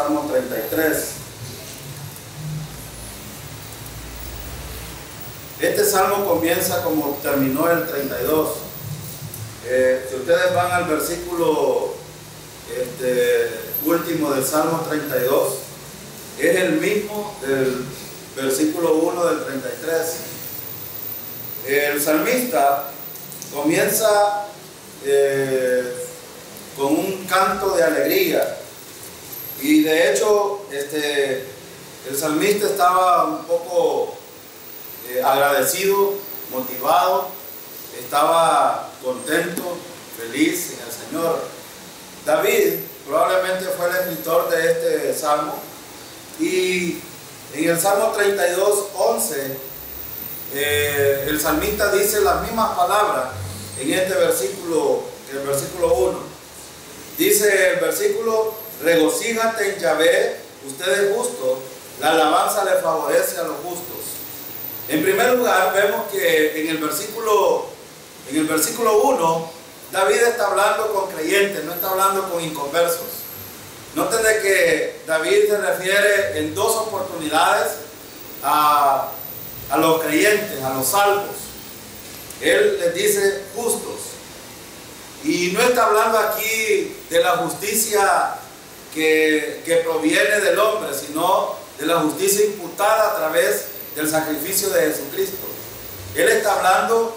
Salmo 33. Este salmo comienza como terminó el 32. Si ustedes van al versículo último del Salmo 32, es el mismo del versículo 1 del 33. El salmista comienza con un canto de alegría, y de hecho el salmista estaba un poco agradecido, motivado, estaba contento, feliz en el Señor. David probablemente fue el escritor de este salmo, y en el Salmo 32, 11, el salmista dice las mismas palabras en este versículo, el versículo 1. Dice el versículo: regocíjate en Yahvé, usted es justo, la alabanza le favorece a los justos. En primer lugar, vemos que en el versículo 1, David está hablando con creyentes, no está hablando con inconversos. Noten de que David se refiere en dos oportunidades a los creyentes, a los salvos. Él les dice justos. Y no está hablando aquí de la justicia que proviene del hombre, sino de la justicia imputada a través del sacrificio de Jesucristo. Él está hablando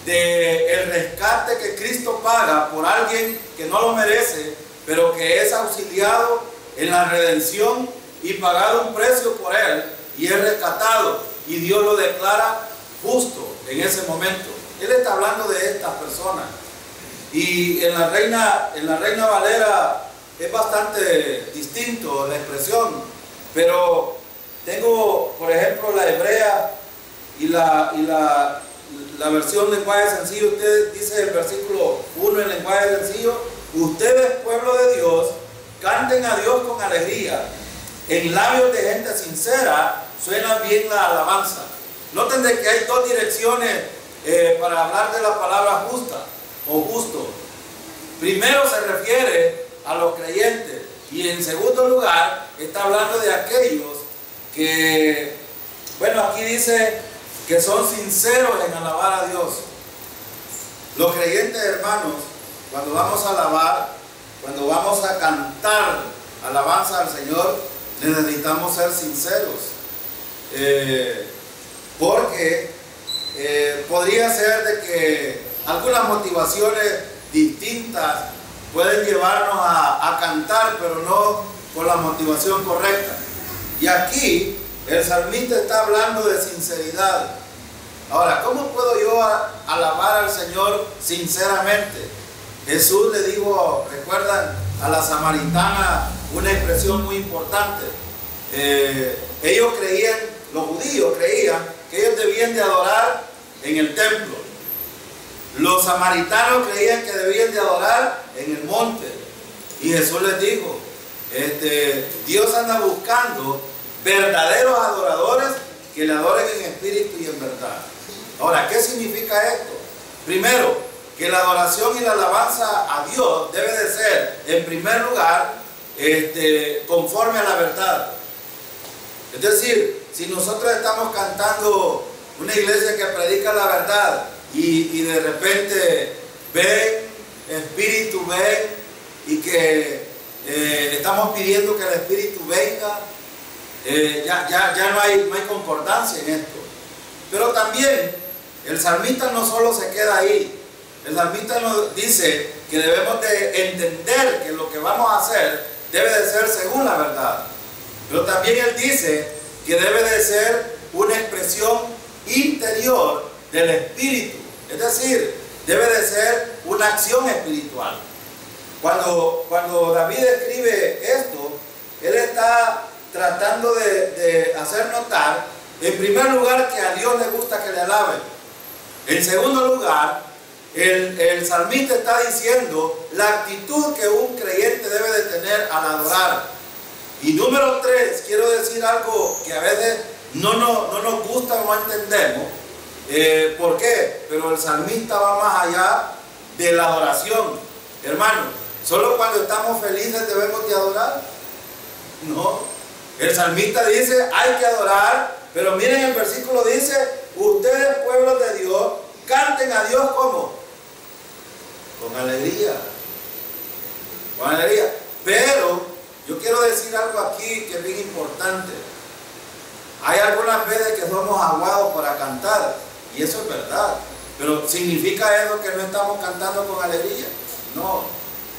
del rescate que Cristo paga por alguien que no lo merece, pero que es auxiliado en la redención y pagado un precio por él, y es rescatado, y Dios lo declara justo en ese momento. Él está hablando de estas personas. Y en la Reina Valera es bastante distinto la expresión, pero tengo, por ejemplo, la hebrea y la versión lenguaje sencillo. Usted dice el versículo 1 en lenguaje sencillo: ustedes, pueblo de Dios, canten a Dios con alegría, en labios de gente sincera suena bien la alabanza. Noten de que hay dos direcciones para hablar de la palabra justa o justo. Primero se refiere a los creyentes, y en segundo lugar está hablando de aquellos que, bueno, aquí dice que son sinceros en alabar a Dios. Los creyentes, hermanos, cuando vamos a alabar, cuando vamos a cantar alabanza al Señor, necesitamos ser sinceros, porque podría ser de que algunas motivaciones distintas pueden llevarnos a cantar, pero no con la motivación correcta. Y aquí el salmista está hablando de sinceridad. Ahora, ¿cómo puedo yo alabar al Señor sinceramente? Jesús le dijo, recuerdan, a la samaritana una expresión muy importante. Ellos creían, los judíos creían que ellos debían de adorar en el templo. Los samaritanos creían que debían de adorar en el monte. Y Jesús les dijo, Dios anda buscando verdaderos adoradores que le adoren en espíritu y en verdad. Ahora, ¿qué significa esto? Primero, que la adoración y la alabanza a Dios debe de ser, en primer lugar, conforme a la verdad. Es decir, si nosotros estamos cantando una iglesia que predica la verdad, y de repente ven, espíritu ven, y que estamos pidiendo que el espíritu venga, ya no hay concordancia en esto. Pero también el salmista no solo se queda ahí. El salmista nos dice que debemos de entender que lo que vamos a hacer debe de ser según la verdad. Pero también él dice que debe de ser una expresión interior del espíritu. Es decir, debe de ser una acción espiritual. Cuando David escribe esto, él está tratando de hacer notar, en primer lugar, que a Dios le gusta que le alaben. En segundo lugar, el salmista está diciendo la actitud que un creyente debe de tener al adorar. Y número 3, quiero decir algo que a veces no nos gusta o no entendemos. ¿Por qué? Pero el salmista va más allá de la adoración. Hermano, solo cuando estamos felices debemos de adorar. No. El salmista dice, hay que adorar, pero miren el versículo dice, ustedes pueblos de Dios, canten a Dios ¿cómo? Con alegría. Con alegría. Pero yo quiero decir algo aquí que es bien importante. Hay algunas veces que somos aguados para cantar, y eso es verdad. Pero ¿significa eso que no estamos cantando con alegría? No,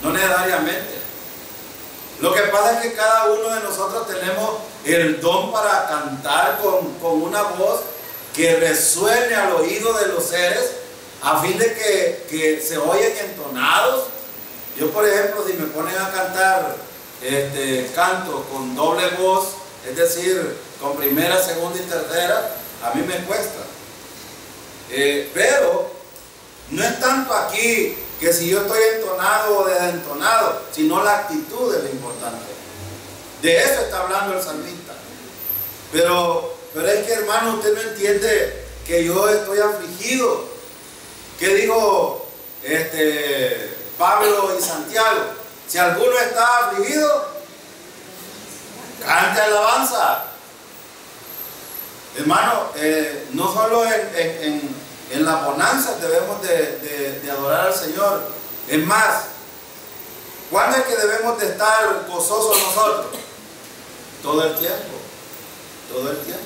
no necesariamente. Lo que pasa es que cada uno de nosotros tenemos el don para cantar con una voz que resuene al oído de los seres, a fin de que se oyen entonados. Yo, por ejemplo, si me ponen a cantar canto con doble voz, es decir, con primera, segunda y tercera, a mí me cuesta. Pero no es tanto aquí que si yo estoy entonado o desentonado, sino la actitud es lo importante. De eso está hablando el salmista. Pero es que, hermano, usted no entiende que yo estoy afligido. ¿Qué dijo Pablo y Santiago? Si alguno está afligido, cante alabanza. Hermano, no solo en las bonanzas debemos de adorar al Señor. Es más, ¿cuándo es que debemos de estar gozosos nosotros? Todo el tiempo. Todo el tiempo.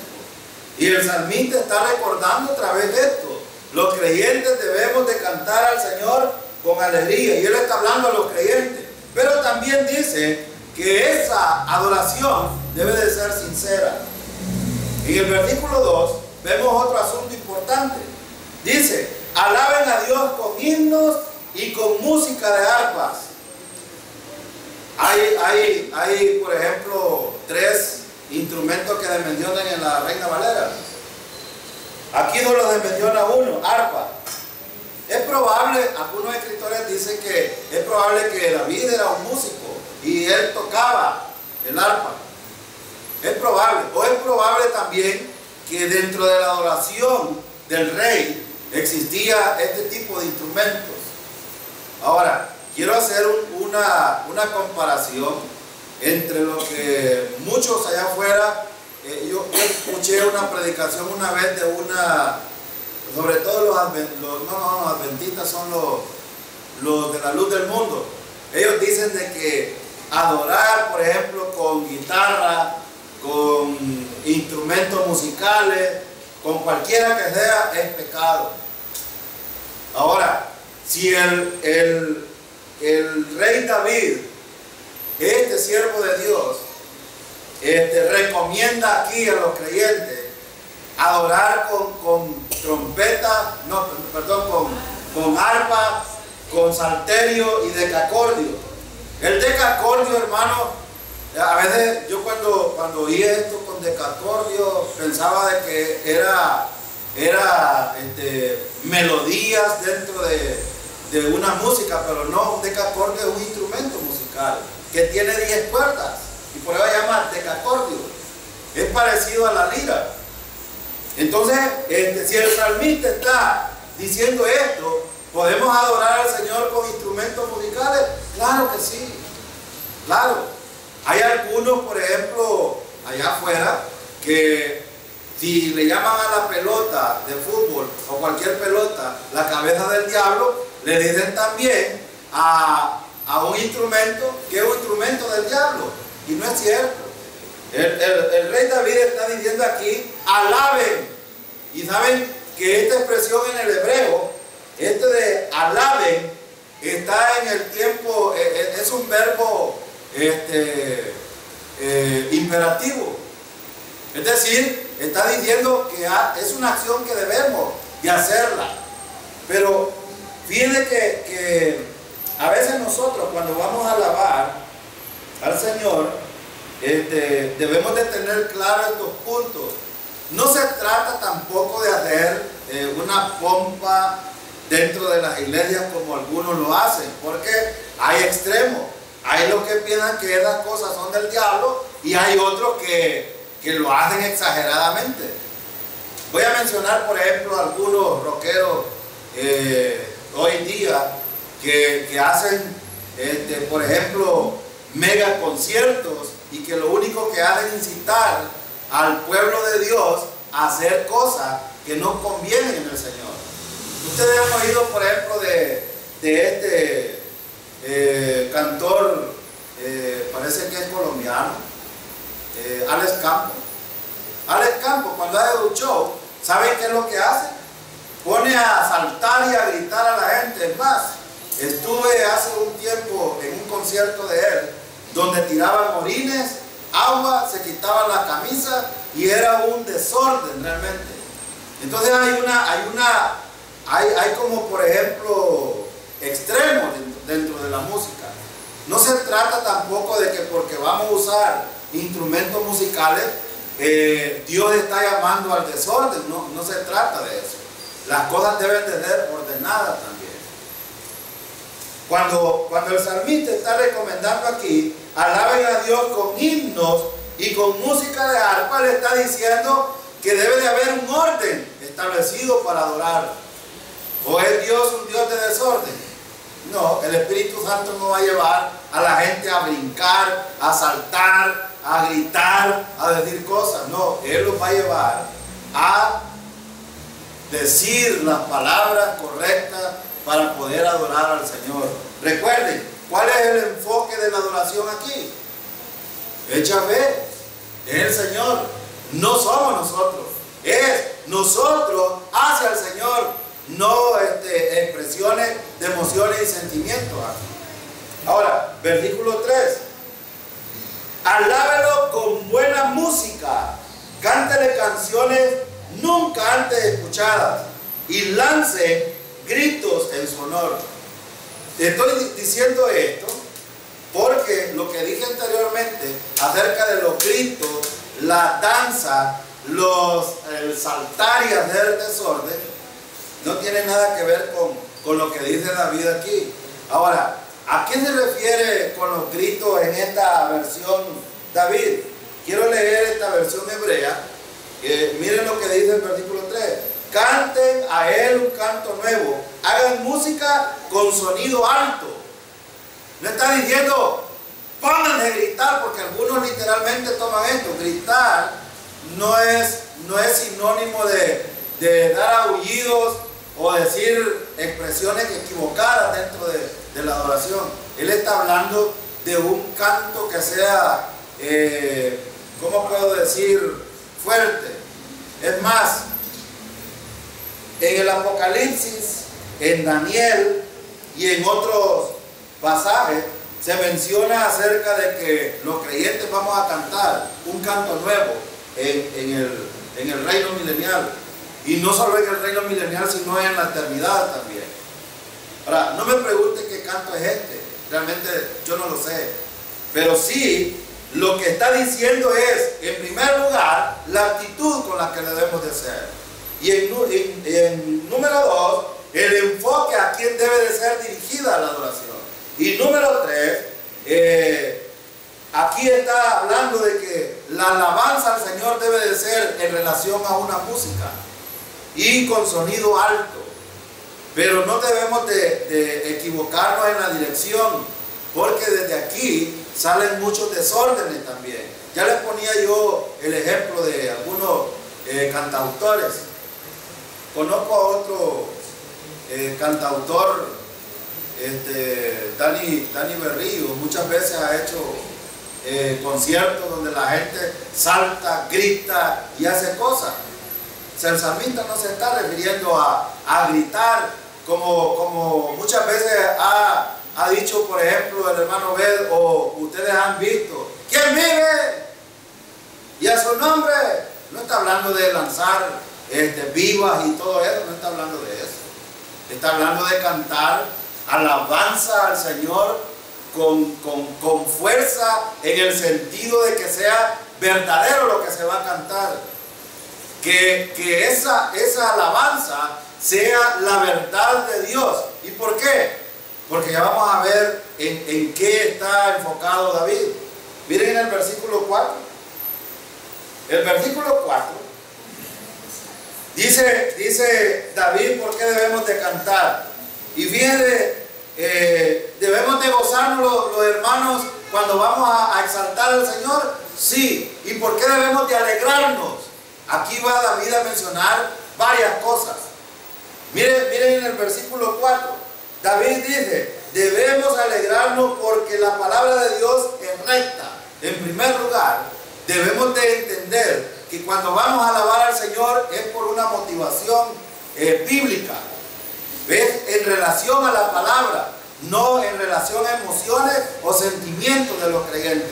Y el salmista está recordando a través de esto. Los creyentes debemos de cantar al Señor con alegría. Y Él está hablando a los creyentes. Pero también dice que esa adoración debe de ser sincera. En el versículo 2 vemos otro asunto importante. Dice, alaben a Dios con himnos y con música de arpas. Hay, por ejemplo, 3 instrumentos que mencionan en la Reina Valera. Aquí no los menciona uno, arpa. Es probable, algunos escritores dicen que es probable que David era un músico y él tocaba el arpa. Es probable, o es probable también que dentro de la adoración del rey existía este tipo de instrumentos. Ahora, quiero hacer una comparación entre lo que muchos allá afuera, yo escuché una predicación una vez de sobre todo los adventistas son los de la luz del mundo. Ellos dicen de que adorar, por ejemplo, con guitarra, con instrumentos musicales, con cualquiera que sea, es pecado. Ahora, si el rey David, este siervo de Dios, recomienda aquí a los creyentes adorar con trompeta, con arpa, con salterio y decacordio. El decacordio, hermano, a veces yo cuando oí esto con decacordio pensaba de que era melodías dentro de una música, pero no, un decacordio es un instrumento musical que tiene 10 cuerdas y por eso se llama decacordio. Es parecido a la lira. Entonces, si el salmista está diciendo esto, ¿podemos adorar al Señor con instrumentos musicales? Claro que sí, claro. Hay algunos, por ejemplo, allá afuera, que si le llaman a la pelota de fútbol o cualquier pelota la cabeza del diablo, le dicen también a un instrumento que es un instrumento del diablo. Y no es cierto. El rey David está diciendo aquí, alaben. Y saben que esta expresión en el hebreo, de alaben, está en el tiempo, es un verbo imperativo. Es decir, está diciendo que es una acción que debemos de hacerla. Pero fíjense que a veces nosotros cuando vamos a alabar al Señor, debemos de tener claros estos puntos. No se trata tampoco de hacer una pompa dentro de las iglesias como algunos lo hacen, porque hay extremos. Hay los que piensan que esas cosas son del diablo y hay otros que lo hacen exageradamente. Voy a mencionar, por ejemplo, algunos rockeros hoy en día que hacen, por ejemplo, mega conciertos y que lo único que hacen incitar al pueblo de Dios a hacer cosas que no convienen en el Señor. Ustedes han oído, por ejemplo, de este cantor, parece que es colombiano, Alex Campos. Alex Campos, cuando hace un show, ¿saben qué es lo que hace? Pone a saltar y a gritar a la gente. Es más, estuve hace un tiempo en un concierto de él, donde tiraban orines, agua, se quitaban la camisa y era un desorden realmente. Entonces hay como, por ejemplo, extremos dentro de la música. No se trata tampoco de que porque vamos a usar instrumentos musicales, Dios está llamando al desorden. No se trata de eso. Las cosas deben de ser ordenadas también. Cuando el salmista está recomendando aquí, alaben a Dios con himnos y con música de arpa, le está diciendo que debe de haber un orden establecido para adorar. ¿O es Dios un Dios de desorden? No, el Espíritu Santo no va a llevar a la gente a brincar, a saltar, a gritar, a decir cosas. No, Él los va a llevar a decir las palabras correctas para poder adorar al Señor. Recuerden, ¿cuál es el enfoque de la adoración aquí? Es Yahvé, es el Señor. No somos nosotros, es nosotros hacia el Señor, no expresiones de emociones y sentimientos. Ahora, versículo 3. Alábelo con buena música, cántele canciones nunca antes escuchadas y lance gritos en su honor. Te estoy diciendo esto porque lo que dije anteriormente acerca de los gritos, la danza, el saltar y hacer desorden, no tiene nada que ver con lo que dice David aquí. Ahora, ¿a qué se refiere con los gritos en esta versión David? Quiero leer esta versión hebrea. Miren lo que dice el versículo 3. Canten a Él un canto nuevo, hagan música con sonido alto. No está diciendo pónganse a gritar, porque algunos literalmente toman esto. Gritar no es sinónimo de dar aullidos o decir expresiones equivocadas dentro de la adoración. Él está hablando de un canto que sea, ¿cómo puedo decir? Fuerte. Es más, en el Apocalipsis, en Daniel y en otros pasajes se menciona acerca de que los creyentes vamos a cantar un canto nuevo en el reino milenial. Y no solo en el reino milenial, sino en la eternidad también. Ahora, no me pregunten qué canto es este. Realmente yo no lo sé. Pero sí, lo que está diciendo es, en primer lugar, la actitud con la que debemos de ser. Y en número 2, el enfoque a quién debe de ser dirigida la adoración. Y número 3, aquí está hablando de que la alabanza al Señor debe de ser en relación a una música y con sonido alto. Pero no debemos de equivocarnos en la dirección, porque desde aquí salen muchos desórdenes también. Ya les ponía yo el ejemplo de algunos cantautores. Conozco a otro cantautor, Dani Berrío. Muchas veces ha hecho conciertos donde la gente salta, grita y hace cosas. El salmista no se está refiriendo a gritar como muchas veces ha dicho, por ejemplo, el hermano Bed, o ustedes han visto, ¿quién vive? Y a su nombre. No está hablando de lanzar vivas y todo eso, no está hablando de eso. Está hablando de cantar alabanza al Señor con fuerza, en el sentido de que sea verdadero lo que se va a cantar. Que esa alabanza sea la verdad de Dios. ¿Y por qué? Porque ya vamos a ver en qué está enfocado David. Miren en el versículo 4. El versículo 4 dice David por qué debemos de cantar. Y fíjense, debemos de gozarnos los hermanos cuando vamos a exaltar al Señor, Sí. ¿Y por qué debemos de alegrarnos? Aquí va David a mencionar varias cosas. Miren en el versículo 4. David dice, debemos alegrarnos porque la palabra de Dios es recta. En primer lugar, debemos de entender que cuando vamos a alabar al Señor es por una motivación bíblica. ¿Ves? En relación a la palabra, no en relación a emociones o sentimientos de los creyentes.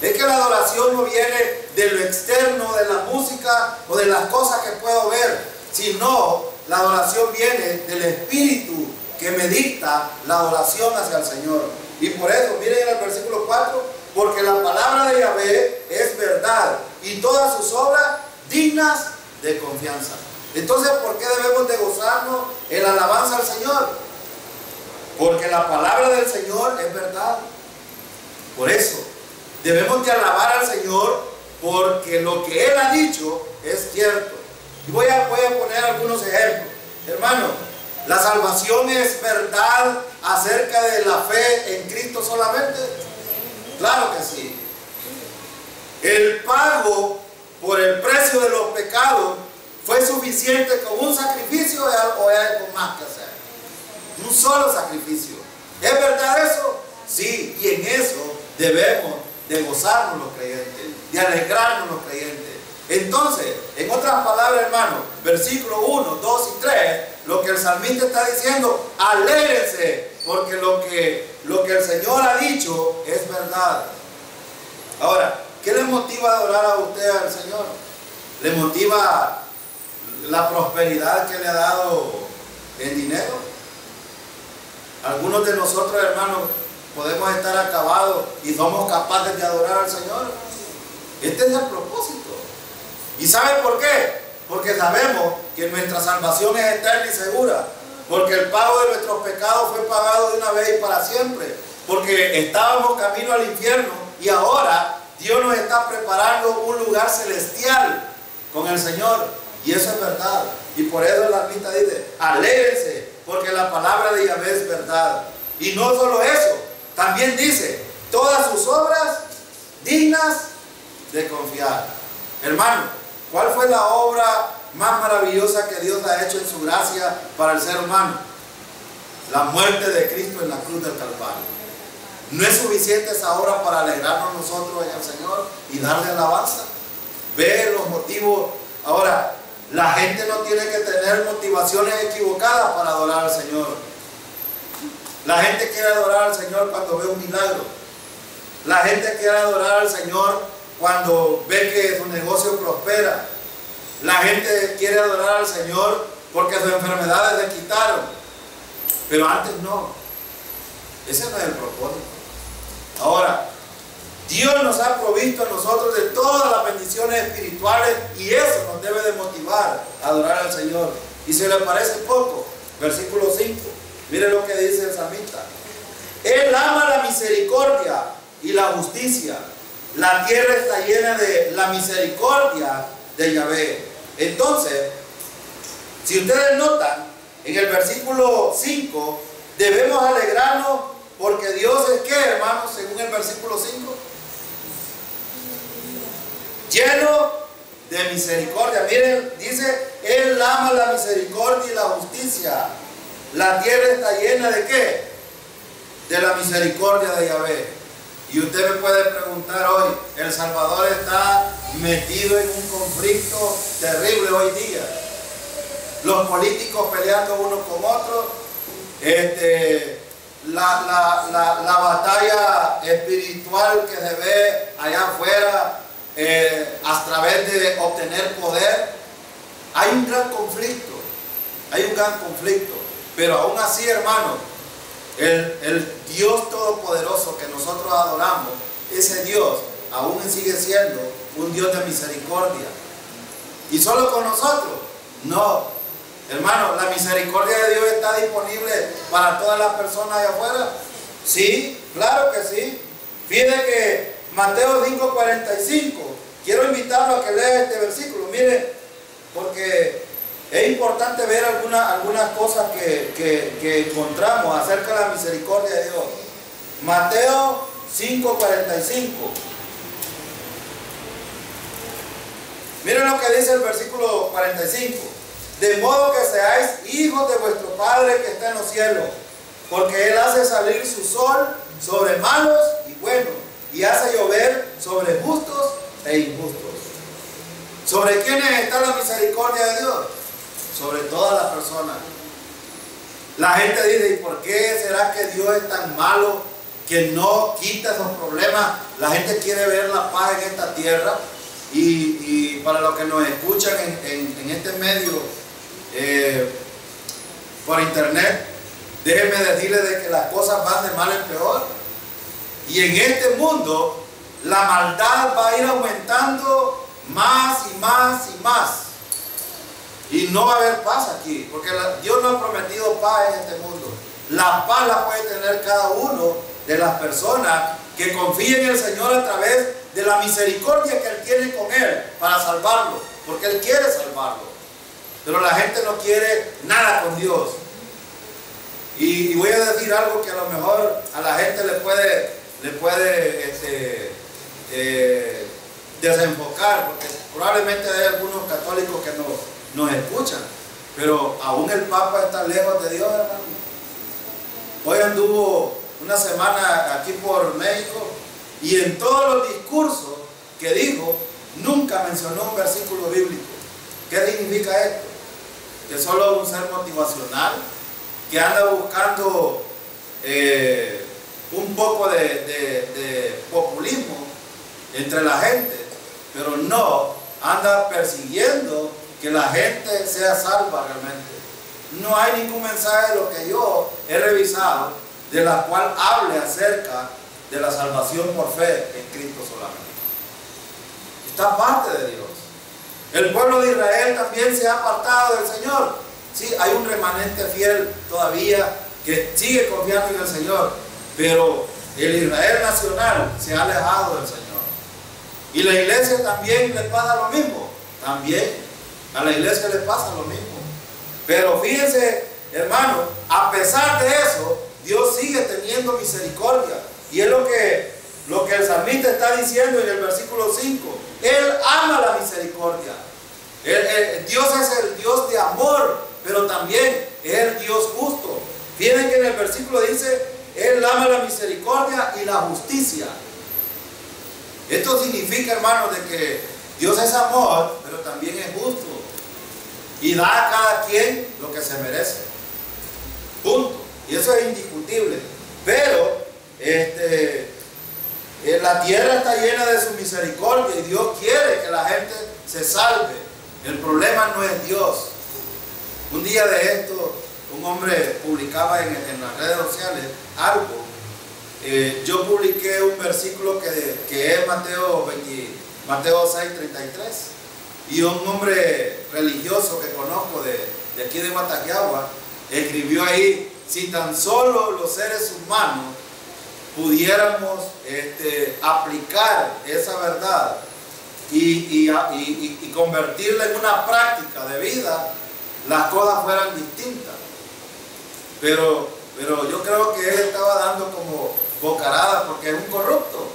Es que la adoración no viene de lo externo, de la música o de las cosas que puedo ver, sino la adoración viene del Espíritu que me dicta la adoración hacia el Señor. Y por eso, miren en el versículo 4, porque la palabra de Yahvé es verdad y todas sus obras dignas de confianza. Entonces, ¿por qué debemos de gozarnos en la alabanza al Señor? Porque la palabra del Señor es verdad. Por eso, debemos de alabar al Señor porque lo que Él ha dicho es cierto. Y voy a poner algunos ejemplos. Hermano, ¿la salvación es verdad acerca de la fe en Cristo solamente? Claro que sí. El pago por el precio de los pecados fue suficiente con un sacrificio o hay algo más que hacer. Un solo sacrificio. ¿Es verdad eso? Sí, y en eso debemos de gozarnos los creyentes, de alegrarnos los creyentes. Entonces, en otras palabras, hermano, versículo 1, 2 y 3, lo que el salmista está diciendo, alégrense, porque lo que el Señor ha dicho es verdad. Ahora, ¿qué le motiva a adorar a usted al Señor? ¿Le motiva la prosperidad que le ha dado el dinero? Algunos de nosotros, hermanos, podemos estar acabados y somos capaces de adorar al Señor. Este es el propósito. ¿Y sabe por qué? Porque sabemos que nuestra salvación es eterna y segura. Porque el pago de nuestros pecados fue pagado de una vez y para siempre. Porque estábamos camino al infierno y ahora Dios nos está preparando un lugar celestial con el Señor. Y eso es verdad. Y por eso el salmista dice, alégrense, porque la palabra de Yahvé es verdad. Y no solo eso, también dice, todas sus obras dignas de confiar. Hermano, ¿cuál fue la obra más maravillosa que Dios ha hecho en su gracia para el ser humano? La muerte de Cristo en la cruz del Calvario. ¿No es suficiente esa obra para alegrarnos nosotros en el Señor y darle alabanza? Ve los motivos. Ahora, la gente no tiene que tener motivaciones equivocadas para adorar al Señor. La gente quiere adorar al Señor cuando ve un milagro. La gente quiere adorar al Señor cuando ve que su negocio prospera. La gente quiere adorar al Señor porque sus enfermedades le quitaron. Pero antes no. Ese no es el propósito. Ahora, Dios nos ha provisto a nosotros de todas las bendiciones espirituales y eso nos debe de motivar a adorar al Señor. Y si le parece poco, versículo 5, mire lo que dice el salmista. Él ama la misericordia y la justicia. La tierra está llena de la misericordia de Yahvé. Entonces, si ustedes notan, en el versículo 5, debemos alegrarnos porque Dios es ¿qué, hermanos? Según el versículo 5. Lleno de misericordia. Miren, dice, Él ama la misericordia y la justicia. La tierra está llena ¿de qué? De la misericordia de Yahvé. Y usted me puede preguntar hoy, El Salvador está metido en un conflicto terrible hoy día. Los políticos peleando unos con otros, la batalla espiritual que se ve allá afuera a través de obtener poder. Hay un gran conflicto, pero aún así, hermano, el Dios Todopoderoso que nosotros adoramos, ese Dios aún sigue siendo un Dios de misericordia. ¿Y solo con nosotros? No, hermano, la misericordia de Dios está disponible para todas las personas allá afuera. Sí, claro que sí. Fíjate que Mateo 5:45, quiero invitarlo a que lea este versículo, mire, porque es importante ver algunas cosas que encontramos acerca de la misericordia de Dios. Mateo 5:45. Miren lo que dice el versículo 45. De modo que seáis hijos de vuestro Padre que está en los cielos, porque Él hace salir su sol sobre malos y buenos, y hace llover sobre justos e injustos. ¿Sobre quiénes está la misericordia de Dios? Sobre todas las personas. La gente dice, ¿y por qué será que Dios es tan malo que no quita esos problemas? La gente quiere ver la paz en esta tierra. Y para los que nos escuchan en este medio por internet, déjenme decirles de que las cosas van de mal en peor. Y en este mundo la maldad va a ir aumentando más y más y más. Y no va a haber paz aquí, porque Dios no ha prometido paz en este mundo. La paz la puede tener cada uno de las personas que confíen en el Señor a través de la misericordia que Él tiene con Él para salvarlo, porque Él quiere salvarlo. Pero la gente no quiere nada con Dios. Y voy a decir algo que a lo mejor a la gente le puede desenfocar, porque probablemente hay algunos católicos que nos escuchan, pero aún el Papa está lejos de Dios, hermano. Hoy anduvo una semana aquí por México y en todos los discursos que dijo nunca mencionó un versículo bíblico. ¿Qué significa esto? Que solo un ser motivacional que anda buscando un poco de populismo entre la gente, pero no anda persiguiendo que la gente sea salva realmente. No hay ningún mensaje de lo que yo he revisado de la cual hable acerca de la salvación por fe en Cristo solamente. Está parte de Dios. El pueblo de Israel también se ha apartado del Señor. Sí, hay un remanente fiel todavía que sigue confiando en el Señor, pero el Israel nacional se ha alejado del Señor. Y la iglesia también le pasa lo mismo. También a la iglesia le pasa lo mismo. Pero fíjense, hermano, a pesar de eso, Dios sigue teniendo misericordia. Y es lo que el salmista está diciendo en el versículo 5. Él ama la misericordia. Dios es el Dios de amor, pero también es el Dios justo. Fíjense que en el versículo dice, Él ama la misericordia y la justicia. Esto significa, hermano, de que Dios es amor, pero también es justo. Y da a cada quien lo que se merece. Punto. Y eso es indiscutible. Pero la tierra está llena de su misericordia y Dios quiere que la gente se salve. El problema no es Dios. Un día de esto, un hombre publicaba en las redes sociales algo. Yo publiqué un versículo que es Mateo 6:33. Y un hombre religioso que conozco de aquí de Guataquiagua escribió ahí: si tan solo los seres humanos pudiéramos aplicar esa verdad y convertirla en una práctica de vida, las cosas fueran distintas. Pero yo creo que él estaba dando como bocarada porque es un corrupto.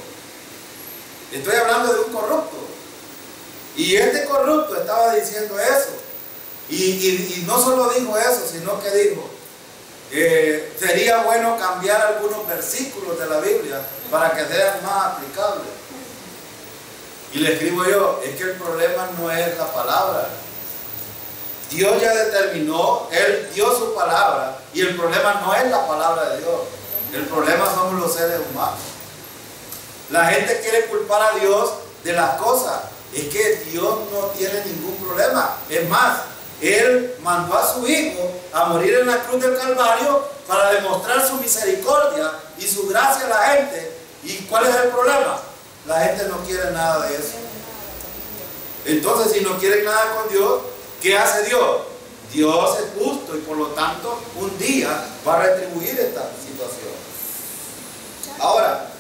Estoy hablando de un corrupto. Y este corrupto estaba diciendo eso. Y no solo dijo eso, sino que dijo: sería bueno cambiar algunos versículos de la Biblia para que sean más aplicables. Y le escribo yo: es que el problema no es la palabra. Dios ya determinó, Él dio su palabra, y el problema no es la palabra de Dios. El problema somos los seres humanos. La gente quiere culpar a Dios de las cosas. Es que Dios no tiene ningún problema. Es más, Él mandó a su Hijo a morir en la cruz del Calvario para demostrar su misericordia y su gracia a la gente. ¿Y cuál es el problema? La gente no quiere nada de eso. Entonces, si no quieren nada con Dios, ¿qué hace Dios? Dios es justo y por lo tanto un día va a retribuir esta situación. Ahora,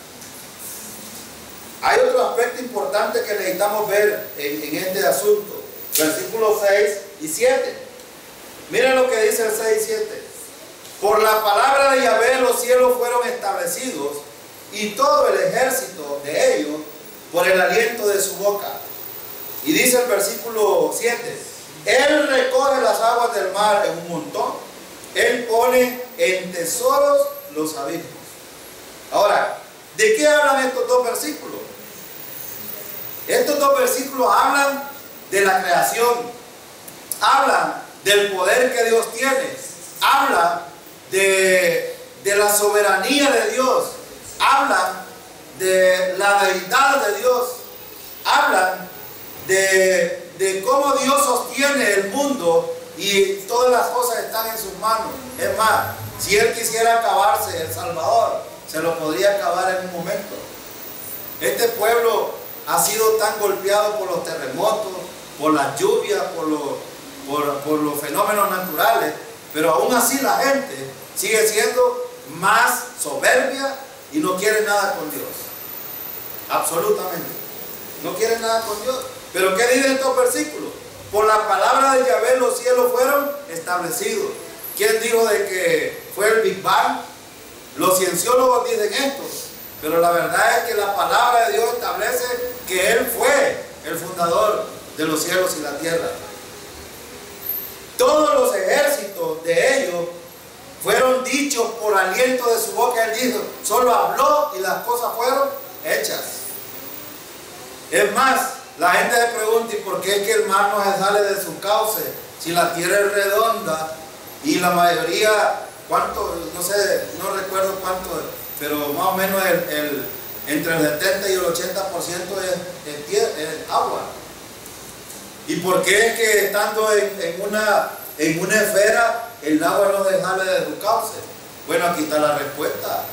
hay otro aspecto importante que necesitamos ver en este asunto. Versículos 6 y 7. Miren lo que dice el 6 y 7. Por la palabra de Yahvé los cielos fueron establecidos, y todo el ejército de ellos por el aliento de su boca. Y dice el versículo 7, Él recoge las aguas del mar en un montón, Él pone en tesoros los abismos. Ahora, ¿de qué hablan estos dos versículos? Estos dos versículos hablan de la creación, hablan del poder que Dios tiene, hablan de la soberanía de Dios, hablan de la deidad de Dios, hablan de cómo Dios sostiene el mundo y todas las cosas están en sus manos. Es más, si Él quisiera acabarse El Salvador, se lo podría acabar en un momento. Este pueblo ha sido tan golpeado por los terremotos, por las lluvias, por los fenómenos naturales, pero aún así la gente sigue siendo más soberbia y no quiere nada con Dios. Absolutamente. No quiere nada con Dios. Pero ¿qué dicen estos versículos? Por la palabra de Yahvé los cielos fueron establecidos. ¿Quién dijo de que fue el Big Bang? Los cienciólogos dicen esto, pero la verdad es que la palabra de Dios establece que Él fue el fundador de los cielos y la tierra. Todos los ejércitos de ellos fueron dichos por aliento de su boca. Él dijo, solo habló y las cosas fueron hechas. Es más, la gente se pregunta, ¿y por qué es que el mar no se sale de su cauce? Si la tierra es redonda y la mayoría, ¿cuánto? No sé, no recuerdo cuánto, pero más o menos entre el 70 y el 80% es agua. ¿Y por qué es que estando en una esfera el agua no se sale de su cauce? Bueno, aquí está la respuesta.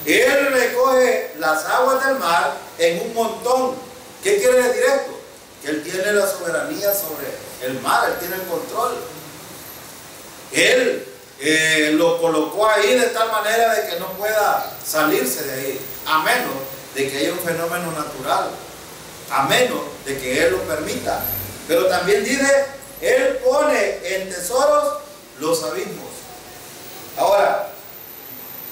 Él recoge las aguas del mar en un montón. ¿Qué quiere decir esto? Que Él tiene la soberanía sobre el mar, Él tiene el control. Él lo colocó ahí de tal manera de que no pueda salirse de ahí, a menos de que haya un fenómeno natural, a menos de que Él lo permita. Pero también dice, Él pone en tesoros los abismos. Ahora,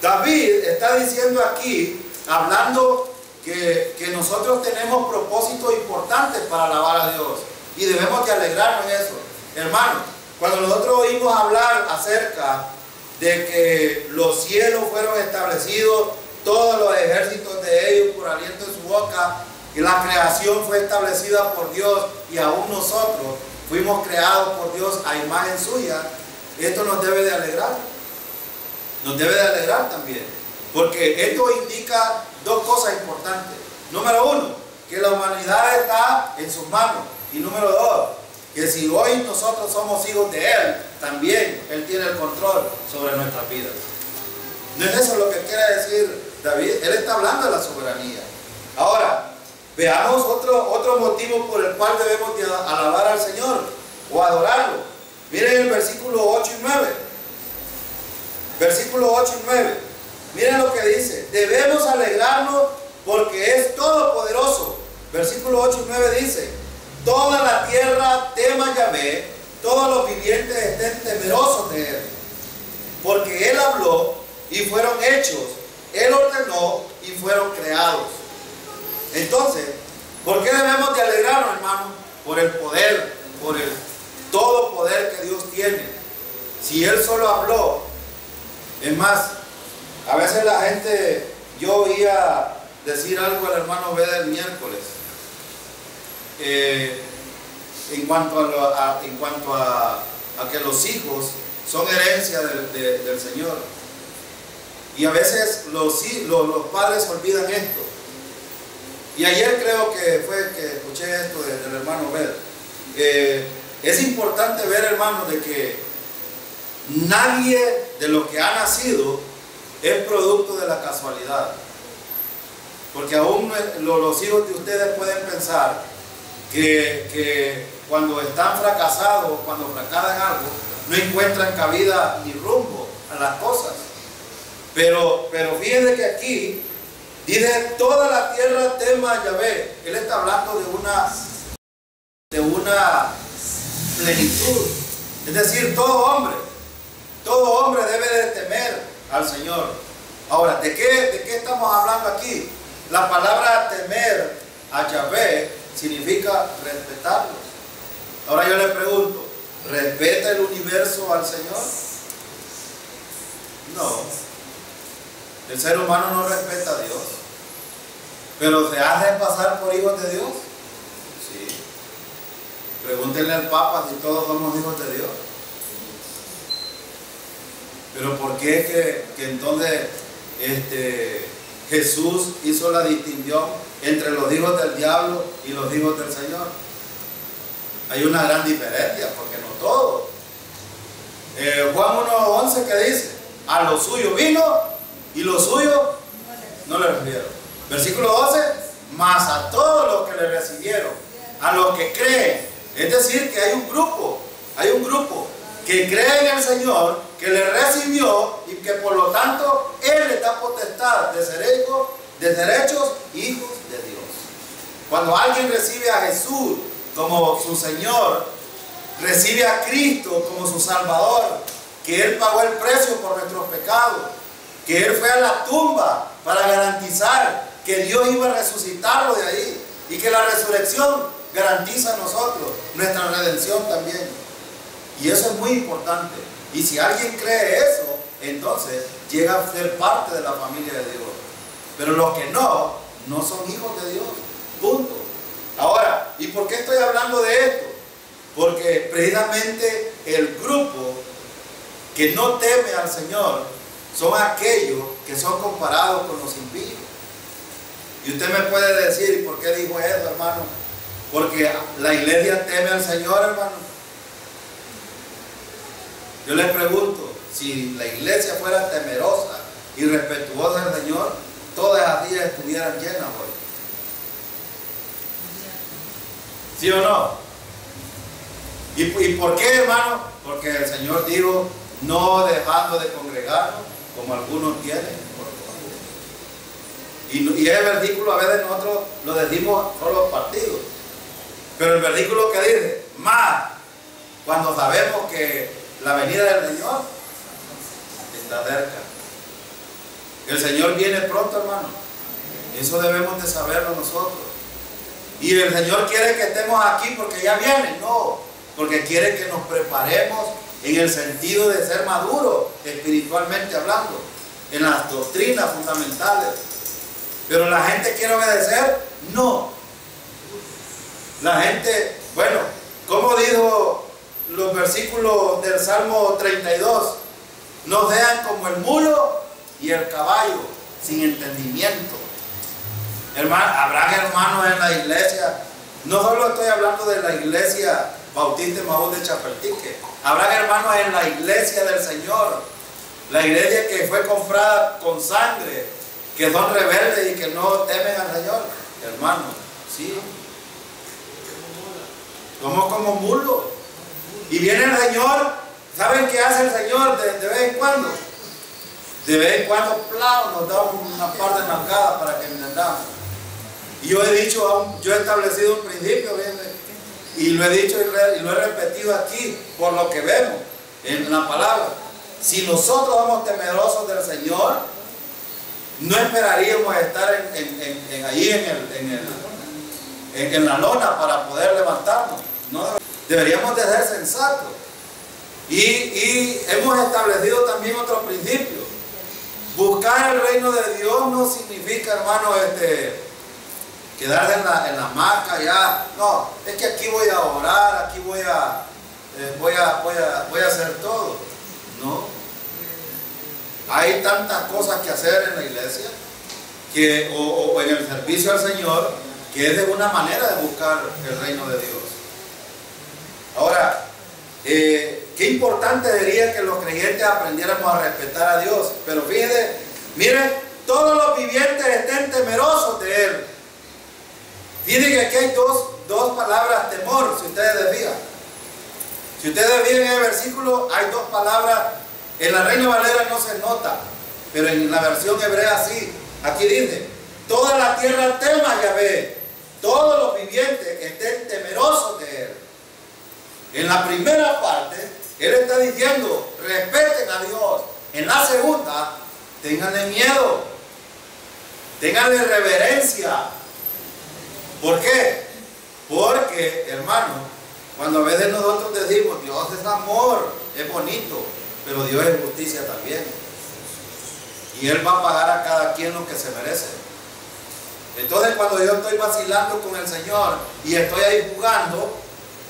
David está diciendo aquí, hablando que nosotros tenemos propósitos importantes para alabar a Dios y debemos de alegrarnos en eso. Hermanos, cuando nosotros oímos hablar acerca de que los cielos fueron establecidos, todos los ejércitos de ellos por aliento de su boca, y la creación fue establecida por Dios y aún nosotros fuimos creados por Dios a imagen suya, esto nos debe de alegrar. Nos debe de alegrar también, porque esto indica dos cosas importantes. Número uno, que la humanidad está en sus manos. Y número dos, que si hoy nosotros somos hijos de Él, también Él tiene el control sobre nuestras vidas. No es eso lo que quiere decir David. Él está hablando de la soberanía. Ahora, veamos otro motivo por el cual debemos de alabar al Señor o adorarlo. Miren el versículo 8 y 9. Versículo 8 y 9. Miren lo que dice. Debemos alegrarnos porque es todopoderoso. Versículo 8 y 9 dice: toda la tierra tema a Yahvé, todos los vivientes estén temerosos de Él. Porque Él habló y fueron hechos. Él ordenó y fueron creados. Entonces, ¿por qué debemos de alegrarnos, hermano? Por el poder, por el todo poder que Dios tiene. Si Él solo habló, es más, a veces la gente, yo oía decir algo al hermano B del miércoles, en cuanto a que los hijos son herencia del Señor. Y a veces los padres olvidan esto. Y ayer creo que fue que escuché esto del hermano B. Es importante ver, hermanos, de que nadie de lo que ha nacido es producto de la casualidad. Porque aún los hijos de ustedes pueden pensar que cuando están fracasados, cuando fracasan algo, no encuentran cabida ni rumbo a las cosas. Pero fíjense que aquí dice: toda la tierra tema a Yahvé. Él está hablando de una plenitud. Es decir, todo hombre debe de temer al Señor. Ahora, ¿de qué estamos hablando aquí? La palabra temer a Yahvé significa respetarlos. Ahora yo le pregunto, ¿respeta el universo al Señor? No. El ser humano no respeta a Dios. ¿Pero se hace pasar por hijos de Dios? Sí. Pregúntenle al Papa si todos somos hijos de Dios. Pero ¿por qué es que entonces Jesús hizo la distinción entre los hijos del diablo y los hijos del Señor? Hay una gran diferencia, porque no todos. Juan 1:11 que dice, a los suyos vino y los suyos no le recibieron. Versículo 12, mas a todos los que le recibieron, a los que creen. Es decir, que hay un grupo que cree en el Señor, que le recibió y que por lo tanto Él le da potestad de ser hechos hijos de Dios. Cuando alguien recibe a Jesús como su Señor, recibe a Cristo como su Salvador, que Él pagó el precio por nuestros pecados, que Él fue a la tumba para garantizar que Dios iba a resucitarlo de ahí y que la resurrección garantiza a nosotros nuestra redención también. Y eso es muy importante. Y si alguien cree eso, entonces llega a ser parte de la familia de Dios. Pero los que no son hijos de Dios. Punto. Ahora, ¿y por qué estoy hablando de esto? Porque precisamente el grupo que no teme al Señor son aquellos que son comparados con los impíos. Y usted me puede decir, ¿y por qué dijo eso, hermano? Porque la iglesia teme al Señor, hermano. Yo les pregunto, si la iglesia fuera temerosa y respetuosa del Señor, todas las días estuvieran llenas hoy. ¿Sí o no? ¿Y por qué, hermano? Porque el Señor dijo, no dejando de congregarnos, como algunos tienen. Y ese versículo a veces nosotros lo decimos solo partidos. Pero el versículo que dice, más, cuando sabemos que la venida del Señor está cerca. El Señor viene pronto, hermano. Eso debemos de saberlo nosotros. Y el Señor quiere que estemos aquí porque ya viene. No, porque quiere que nos preparemos en el sentido de ser maduros, espiritualmente hablando, en las doctrinas fundamentales. Pero la gente quiere obedecer. No. La gente, bueno, como dijo los versículos del Salmo 32, no sean como el mulo y el caballo, sin entendimiento. Habrán hermanos en la iglesia, no solo estoy hablando de la iglesia Bautista Emaús de Chapeltique, habrán hermanos en la iglesia del Señor, la iglesia que fue comprada con sangre, que son rebeldes y que no temen al Señor. Hermanos, sí, somos como mulos. Y viene el Señor, ¿saben qué hace el Señor de vez en cuando? De vez en cuando, nos da una par de nalgadas para que entendamos. Y yo he establecido un principio, y lo he dicho y lo he repetido aquí, por lo que vemos en la palabra. Si nosotros somos temerosos del Señor, no esperaríamos estar ahí en la lona para poder levantarnos. No, deberíamos de ser sensatos. Y hemos establecido también otro principio. Buscar el reino de Dios no significa, hermano, quedarse en la hamaca ya. No, es que aquí voy a orar, aquí voy a hacer todo. No. Hay tantas cosas que hacer en la iglesia o en el servicio al Señor, que es de una manera de buscar el reino de Dios. Ahora, qué importante sería que los creyentes aprendiéramos a respetar a Dios. Pero fíjense, miren, todos los vivientes estén temerosos de Él. Fíjense que aquí hay dos palabras, temor, si ustedes se fijan. Si ustedes ven en el versículo, hay dos palabras. En la Reina Valera no se nota, pero en la versión hebrea sí. Aquí dice, toda la tierra tema a Yahvé, todos los vivientes estén temerosos de Él. En la primera parte, Él está diciendo, respeten a Dios. En la segunda, ténganle miedo, ténganle reverencia. ¿Por qué? Porque, hermano, cuando a veces nosotros decimos, Dios es amor, es bonito, pero Dios es justicia también. Y Él va a pagar a cada quien lo que se merece. Entonces, cuando yo estoy vacilando con el Señor y estoy ahí jugando,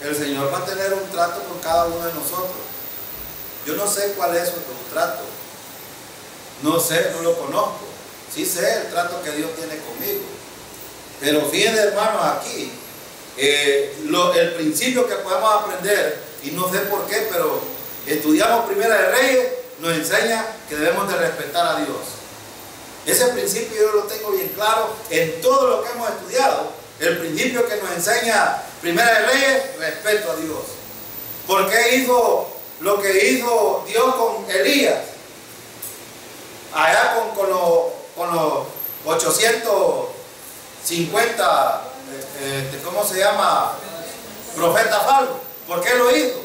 el Señor va a tener un trato con cada uno de nosotros. Yo no sé cuál es su trato. No sé, no lo conozco. Sí sé el trato que Dios tiene conmigo. Pero fíjense, hermanos, aquí, el principio que podemos aprender, y no sé por qué, pero estudiamos Primera de Reyes, nos enseña que debemos de respetar a Dios. Ese principio yo lo tengo bien claro en todo lo que hemos estudiado. El principio que nos enseña Primera de Reyes, respeto a Dios. ¿Por qué hizo lo que hizo Dios con Elías? Allá con los 850, ¿cómo se llama? Profetas falsos. ¿Por qué lo hizo?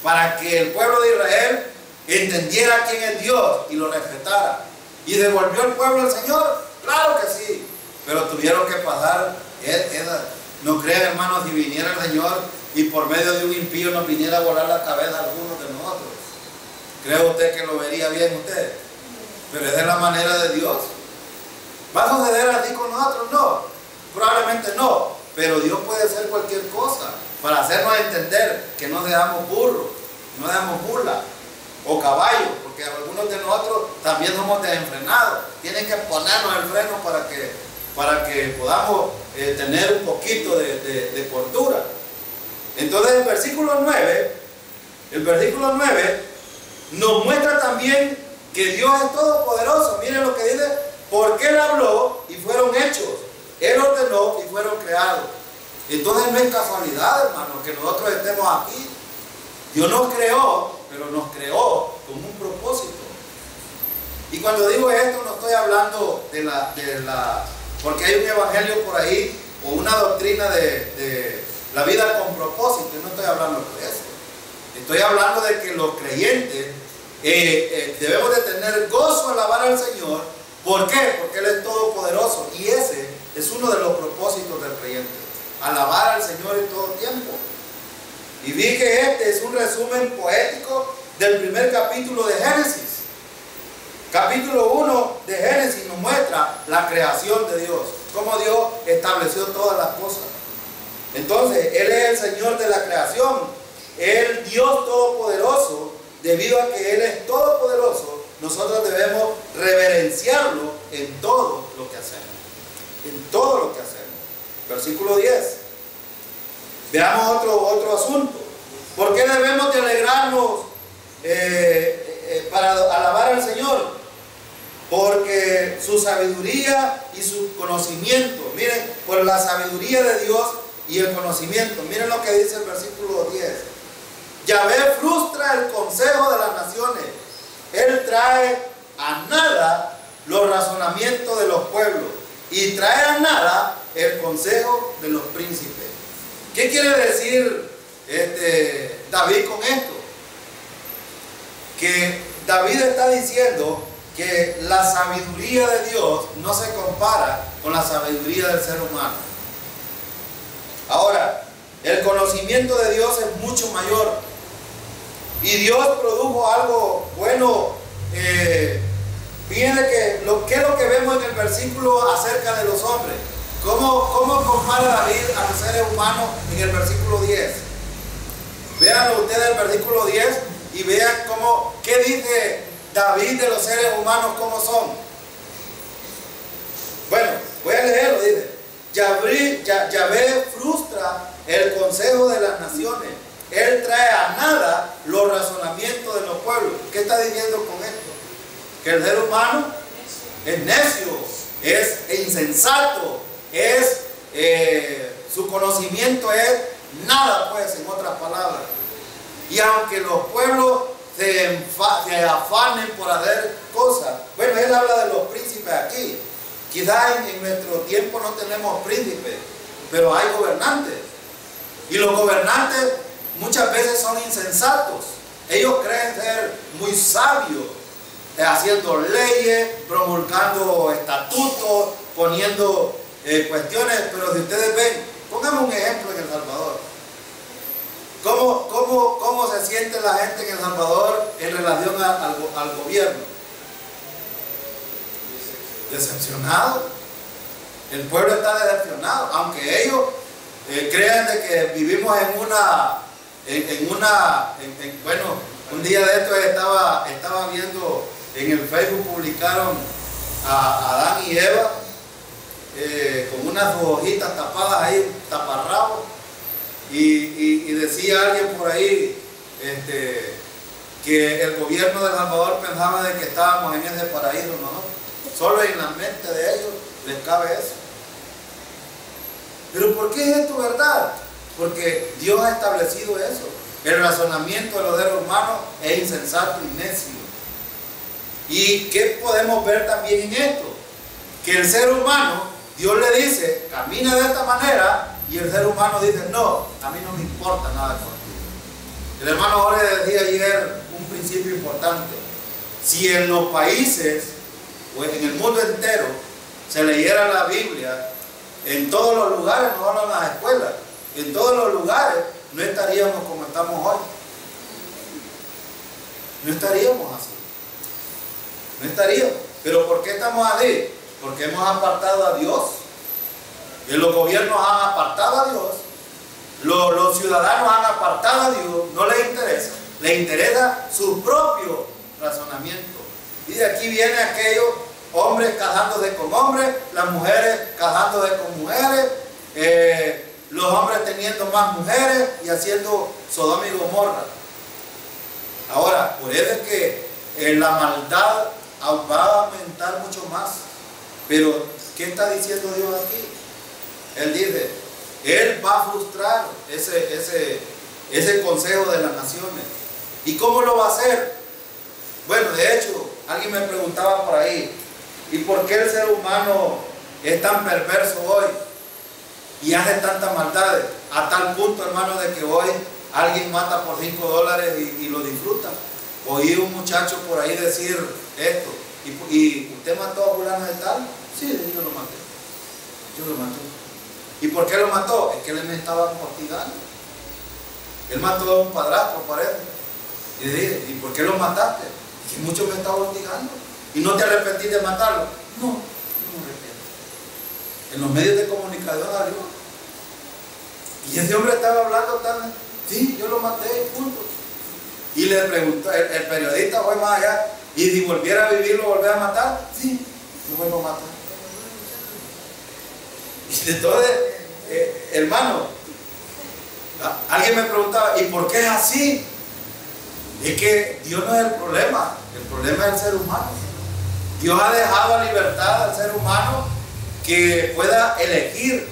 Para que el pueblo de Israel entendiera quién es Dios y lo respetara. ¿Y devolvió el pueblo al Señor? Claro que sí. Pero tuvieron que pasar. No crean, hermanos, si viniera el Señor y por medio de un impío nos viniera a volar la cabeza a algunos de nosotros. ¿Cree usted que lo vería bien usted? Pero es de la manera de Dios. ¿Va a suceder así con nosotros? No. Probablemente no. Pero Dios puede hacer cualquier cosa para hacernos entender que no dejamos burros, no dejamos mulas o caballos, porque algunos de nosotros también somos desenfrenados. Tienen que ponernos el freno para que podamos tener un poquito de cordura. Entonces el versículo 9 nos muestra también que Dios es todopoderoso. Miren lo que dice: porque Él habló y fueron hechos, Él ordenó y fueron creados. Entonces no es casualidad, hermano, que nosotros estemos aquí. Dios nos creó, pero nos creó con un propósito. Y cuando digo esto, no estoy hablando porque hay un evangelio por ahí o una doctrina de la vida con propósito. No estoy hablando de eso. Estoy hablando de que los creyentes debemos de tener gozo al alabar al Señor. ¿Por qué? Porque Él es todopoderoso. Y ese es uno de los propósitos del creyente: alabar al Señor en todo tiempo. Y vi que este es un resumen poético del primer capítulo de Génesis. Capítulo 1 de Génesis nos muestra la creación de Dios, cómo Dios estableció todas las cosas. Entonces, Él es el Señor de la creación, el Dios todopoderoso. Debido a que Él es todopoderoso, nosotros debemos reverenciarlo en todo lo que hacemos. En todo lo que hacemos. Versículo 10. Veamos otro asunto. ¿Por qué debemos de alegrarnos para alabar al Señor? Porque su sabiduría y su conocimiento. Miren, por la sabiduría de Dios y el conocimiento. Miren lo que dice el versículo 10. Yahvé frustra el consejo de las naciones. Él trae a nada los razonamientos de los pueblos y trae a nada el consejo de los príncipes. ¿Qué quiere decir David con esto? Que David está diciendo que la sabiduría de Dios no se compara con la sabiduría del ser humano. Ahora, el conocimiento de Dios es mucho mayor. Y Dios produjo algo bueno. Fíjense ¿qué es lo que vemos en el versículo acerca de los hombres? ¿Cómo compara David a los seres humanos en el versículo 10? Véanlo ustedes el versículo 10 y vean qué dice David de los seres humanos, cómo son. Bueno, voy a leerlo, dice: Yahvé frustra el consejo de las naciones. Él trae a nada los razonamientos de los pueblos. ¿Qué está diciendo con esto? Que el ser humano es necio, es insensato, su conocimiento es nada, pues, en otras palabras. Y aunque los pueblos se afanen por hacer cosas, bueno, él habla de los príncipes aquí. Quizás en nuestro tiempo no tenemos príncipes, pero hay gobernantes. Y los gobernantes muchas veces son insensatos. Ellos creen ser muy sabios, haciendo leyes, promulgando estatutos, poniendo cuestiones. Pero si ustedes ven, pongamos un ejemplo en El Salvador. se siente la gente en El Salvador en relación al gobierno? Decepcionado. El pueblo está decepcionado, aunque ellos crean de que vivimos bueno, un día de estos estaba viendo en el Facebook, publicaron a Adán y Eva con unas hojitas tapadas ahí, taparrabos, y decía alguien por ahí que el gobierno de El Salvador pensaba de que estábamos en ese paraíso, ¿no? Solo en la mente de ellos les cabe eso. Pero ¿por qué es esto verdad? Porque Dios ha establecido eso. El razonamiento de los seres humanos es insensato y necio. ¿Y qué podemos ver también en esto? Que el ser humano, Dios le dice, camina de esta manera, y el ser humano dice, no, a mí no me importa nada contigo. El hermano Jorge decía ayer un principio importante. Si en los países, o en el mundo entero, se leyera la Biblia, en todos los lugares, no solo en las escuelas, en todos los lugares, no estaríamos como estamos hoy. No estaríamos así. No estaríamos. ¿Pero por qué estamos así? Porque hemos apartado a Dios. Y los gobiernos han apartado a Dios. Los ciudadanos han apartado a Dios. No les interesa. Les interesa su propio razonamiento. Y de aquí viene aquellos hombres casándose con hombres, las mujeres casándose con mujeres, los hombres teniendo más mujeres y haciendo Sodoma y Gomorra. Ahora, por eso es que la maldad va a aumentar mucho más. Pero, ¿qué está diciendo Dios aquí? Él dice, Él va a frustrar ese consejo de las naciones. ¿Y cómo lo va a hacer? Bueno, de hecho, alguien me preguntaba por ahí, ¿y por qué el ser humano es tan perverso hoy y hace tantas maldades? A tal punto, hermano, de que hoy alguien mata por $5 y lo disfruta. Oí un muchacho por ahí decir esto, ¿y usted mató a fulano de tal? Sí, yo lo maté. Yo lo maté. ¿Y por qué lo mató? Es que él me estaba castigando. Él mató a un padrastro, parece. Y le dije, ¿y por qué lo mataste? Y mucho me estaba castigando. ¿Y no te arrepentís de matarlo? No, no me arrepiento. En los medios de comunicación salió. Y ese hombre estaba hablando tan... Sí, yo lo maté, punto. Y le preguntó, el periodista fue más allá, ¿y si volviera a vivir lo volviera a matar? Sí, lo vuelvo a matar. Y entonces, hermano, alguien me preguntaba, ¿y por qué es así? Es que Dios no es el problema es el ser humano. Dios ha dejado a libertad al ser humano que pueda elegir.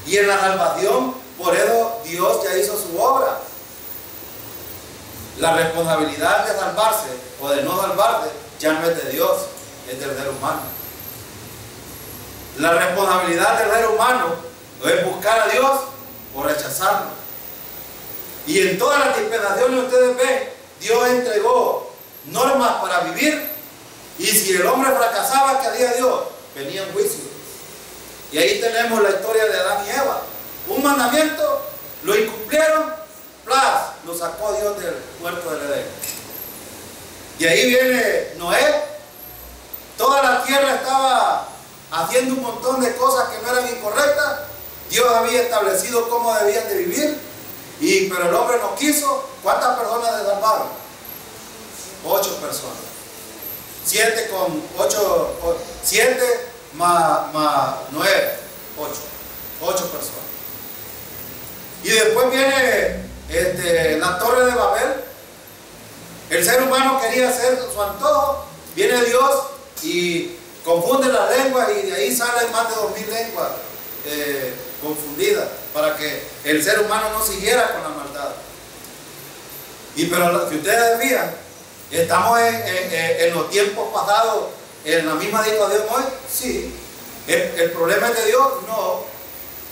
Y en la salvación, por eso Dios ya hizo su obra. La responsabilidad de salvarse o de no salvarse ya no es de Dios, es del ser humano. La responsabilidad del ser humano es buscar a Dios o rechazarlo. Y en todas las dispensaciones ustedes ven, Dios entregó normas para vivir, y si el hombre fracasaba, ¿qué hacía Dios? Venía un juicio. Y ahí tenemos la historia de Adán y Eva. Un mandamiento, lo incumplieron, ¡plas!, lo sacó Dios del huerto del Edén. Y ahí viene Noé. Toda la tierra estaba haciendo un montón de cosas que no eran incorrectas. Dios había establecido cómo debían de vivir, pero el hombre no quiso. ¿Cuántas personas se salvaron? 8 personas. 7 con 8, 7 más 9, 8 personas. Y después viene la torre de Babel. El ser humano quería hacer su antojo. Viene Dios y confunde las lenguas, y de ahí salen más de 2000 lenguas confundidas para que el ser humano no siguiera con la maldad. Pero si ustedes vean, estamos en los tiempos pasados en la misma situación hoy. Sí. ¿El problema es de Dios? No.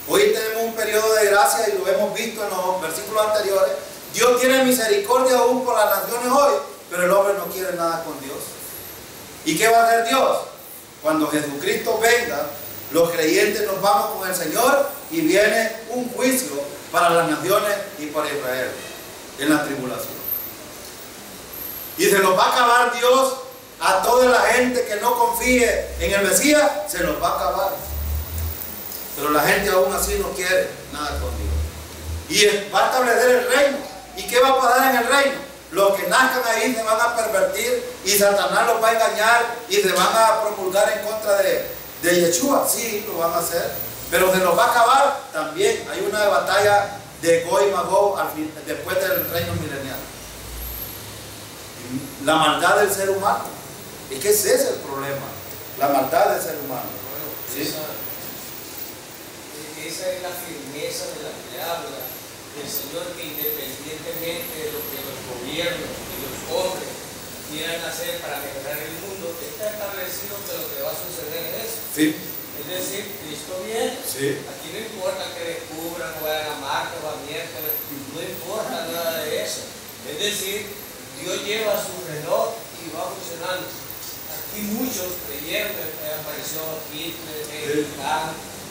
Hoy tenemos un periodo de gracia y lo hemos visto en los versículos anteriores. Dios tiene misericordia aún por las naciones hoy, pero el hombre no quiere nada con Dios. ¿Y qué va a hacer Dios? Cuando Jesucristo venga, los creyentes nos vamos con el Señor y viene un juicio para las naciones y para Israel. en la tribulación. Y se los va a acabar Dios a toda la gente que no confíe en el Mesías, se los va a acabar. Pero la gente aún así no quiere nada con Dios. Y va a establecer el reino. ¿Y qué va a pasar en el reino? Los que nazcan ahí se van a pervertir y Satanás los va a engañar y se van a promulgar en contra de Yeshua. Sí, lo van a hacer. Pero se los va a acabar también. Hay una batalla de Gog y Magog después del reino milenial. La maldad del ser humano. Es que ese es el problema. La maldad del ser humano. ¿Sí? Esa es la firmeza de la que habla del Señor, que independientemente de lo que los gobiernos y los hombres quieran hacer para mejorar el mundo, está establecido que lo que va a suceder es eso. Sí. Es decir, Cristo viene. Sí. Aquí no importa que descubran, o vayan a Marte o a miércoles, no importa nada de eso. Es decir, Dios lleva su reloj y va funcionando. Aquí muchos creyeron que apareció Hitler,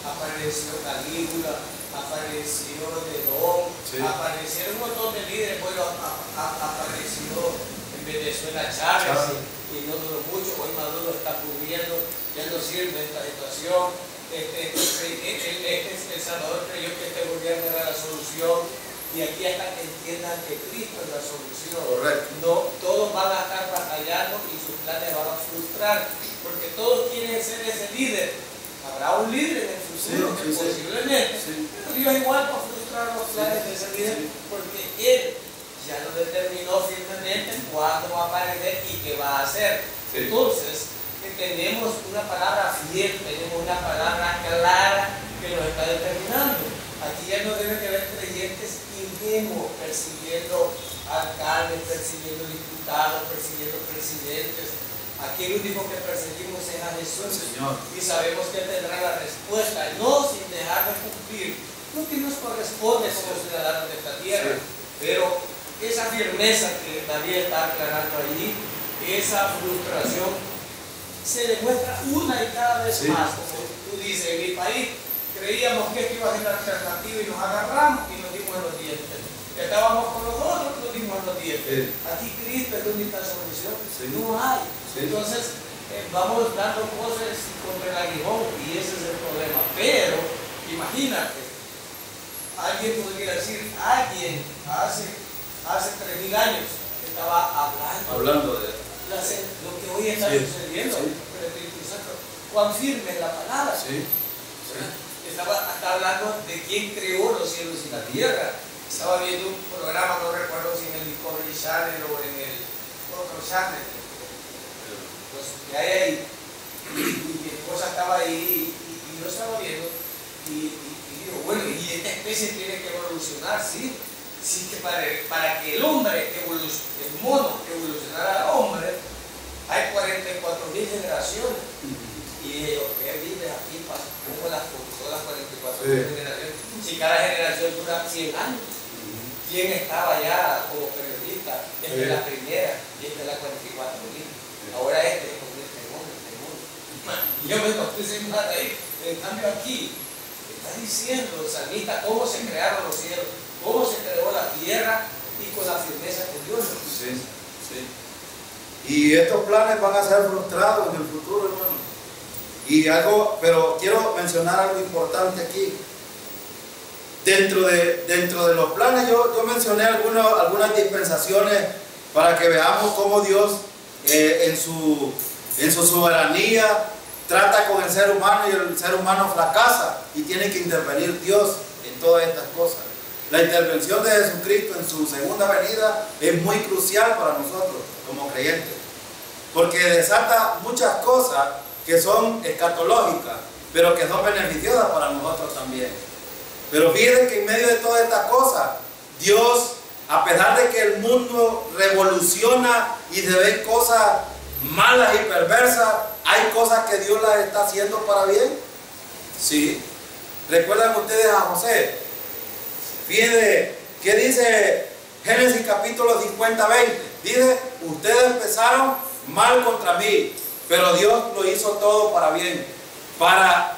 apareció Calígula, apareció Nerón, sí. Aparecieron un montón de líderes. Bueno, apareció en Venezuela Chávez, y no duró mucho. Hoy Maduro está cubriendo, ya no sirve esta situación. El Salvador creyó que este gobierno era la solución, y aquí hasta que entiendan que Cristo es la solución. Correcto. No, todos van a estar batallando y sus planes van a frustrar, porque todos quieren ser ese líder. Habrá un líder en el futuro, sí, posiblemente, sí. Pero Dios igual va a frustrar los planes de ese líder, sí. Porque Él ya lo determinó firmemente cuándo va a aparecer y qué va a hacer. Sí. Entonces, tenemos una palabra fiel, tenemos una palabra clara que nos está determinando. Aquí ya no deben haber creyentes ingenuos persiguiendo alcaldes, persiguiendo diputados, persiguiendo presidentes. Aquí el único que perseguimos es a Jesús, Señor. Y sabemos que Él tendrá la respuesta, no sin dejar de cumplir lo que nos corresponde como ciudadanos de esta tierra. Sí. Pero esa firmeza que David está aclarando allí, esa frustración, se demuestra una y cada vez más. Como tú dices, en mi país creíamos que esto iba a ser la alternativa y nos agarramos y nos dimos en los dientes. Que estábamos con los otros, nos dimos en los dientes. Sí. Aquí Cristo es la única solución. Sí. No hay. Sí. Entonces, vamos dando cosas contra el aguijón y ese es el problema. Pero, imagínate, alguien podría decir, alguien hace 3.000 años estaba hablando de lo que hoy está sucediendo. Sí. El Espíritu Santo, cuán firme es la palabra. Sí. Sí. Está hablando de quién creó los cielos y la tierra. Estaba viendo un programa, no recuerdo si en el Discovery Channel o en el otro channel, los que hay ahí, y mi esposa estaba ahí y yo estaba viendo y digo, bueno, y esta especie tiene que evolucionar, sí que para que el hombre el mono evolucionara al hombre, hay 44.000 generaciones. Y ellos, ¿qué vive aquí? ¿Cómo las 44.000 generaciones? Si cada generación dura 100 años. ¿Quién estaba ya como periodista? Desde la primera, desde la 44.000. Ahora es el mundo. Y yo me puse más ahí. En cambio aquí, está diciendo el salmista cómo se crearon los cielos, cómo se creó la tierra y con la firmeza que Dios nos hizo. Sí. Y estos planes van a ser frustrados en el futuro, hermano. Pero quiero mencionar algo importante aquí. Dentro de los planes yo mencioné algunas dispensaciones para que veamos cómo Dios en su soberanía trata con el ser humano y el ser humano fracasa y tiene que intervenir Dios en todas estas cosas. La intervención de Jesucristo en su segunda venida es muy crucial para nosotros como creyentes, porque desata muchas cosas que son escatológicas, pero que son beneficiosas para nosotros también. Pero fíjense que en medio de todas estas cosas, Dios, a pesar de que el mundo revoluciona y se ven cosas malas y perversas, hay cosas que Dios las está haciendo para bien. Sí. ¿Recuerdan ustedes a José? Fíjense, ¿qué dice Génesis capítulo 50-20? Dice, ustedes empezaron mal contra mí, pero Dios lo hizo todo para bien. Para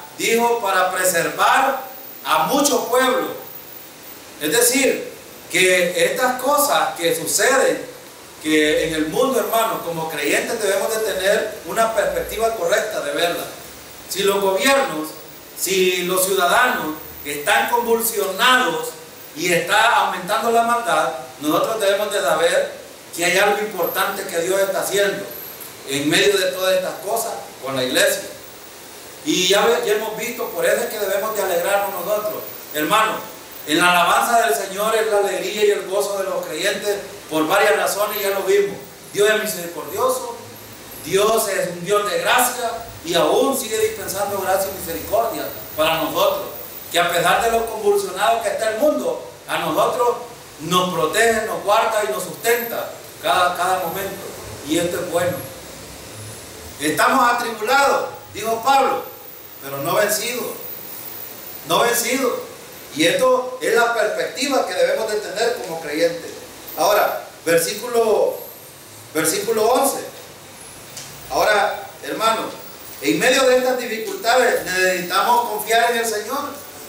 preservar a muchos pueblos. Es decir, que estas cosas que suceden, que en el mundo, hermano, como creyentes debemos de tener una perspectiva correcta de verla. Si los gobiernos, si los ciudadanos están convulsionados y está aumentando la maldad, nosotros debemos de saber que hay algo importante que Dios está haciendo en medio de todas estas cosas con la iglesia. Y ya hemos visto, por eso es que debemos de alegrarnos nosotros, hermanos. En la alabanza del Señor es la alegría y el gozo de los creyentes por varias razones, ya lo vimos. Dios es misericordioso, Dios es un Dios de gracia y aún sigue dispensando gracia y misericordia para nosotros, que a pesar de lo convulsionado que está el mundo, a nosotros nos protege, nos guarda y nos sustenta cada momento, y esto es bueno. Estamos atribulados, dijo Pablo, pero no vencidos, no vencidos. Y esto es la perspectiva que debemos de tener como creyentes. Ahora, versículo 11. Ahora, hermanos, en medio de estas dificultades necesitamos confiar en el Señor.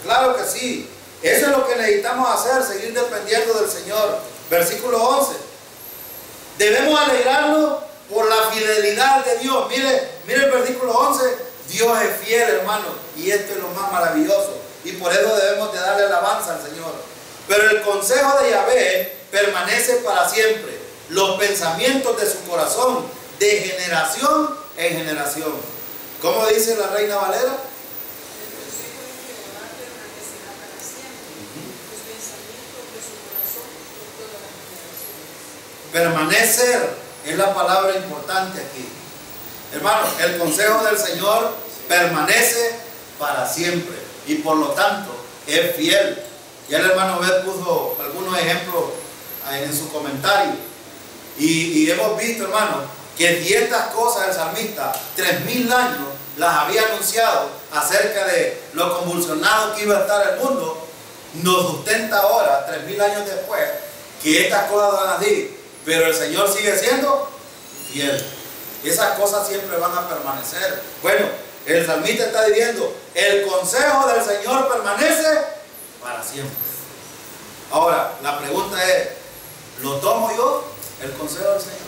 Claro que sí. Eso es lo que necesitamos hacer, seguir dependiendo del Señor. Versículo 11. Debemos alegrarnos por la fidelidad de Dios. Mire el versículo 11. Dios es fiel, hermano, y esto es lo más maravilloso. Y por eso debemos de darle alabanza al Señor. Pero el consejo de Yahvé permanece para siempre. Los pensamientos de su corazón, de generación en generación. ¿Cómo dice la Reina Valera? Permanecer es la palabra importante aquí. Hermano, el consejo del Señor permanece para siempre y por lo tanto es fiel. Ya el hermano Beth puso algunos ejemplos en su comentario y hemos visto, hermano, que si estas cosas el salmista 3000 años las había anunciado acerca de lo convulsionado que iba a estar el mundo, nos sustenta ahora 3000 años después que estas cosas van así, pero el Señor sigue siendo fiel. Esas cosas siempre van a permanecer. Bueno, el salmista está diciendo, el consejo del Señor permanece para siempre. Ahora, la pregunta es, ¿lo tomo yo, el consejo del Señor?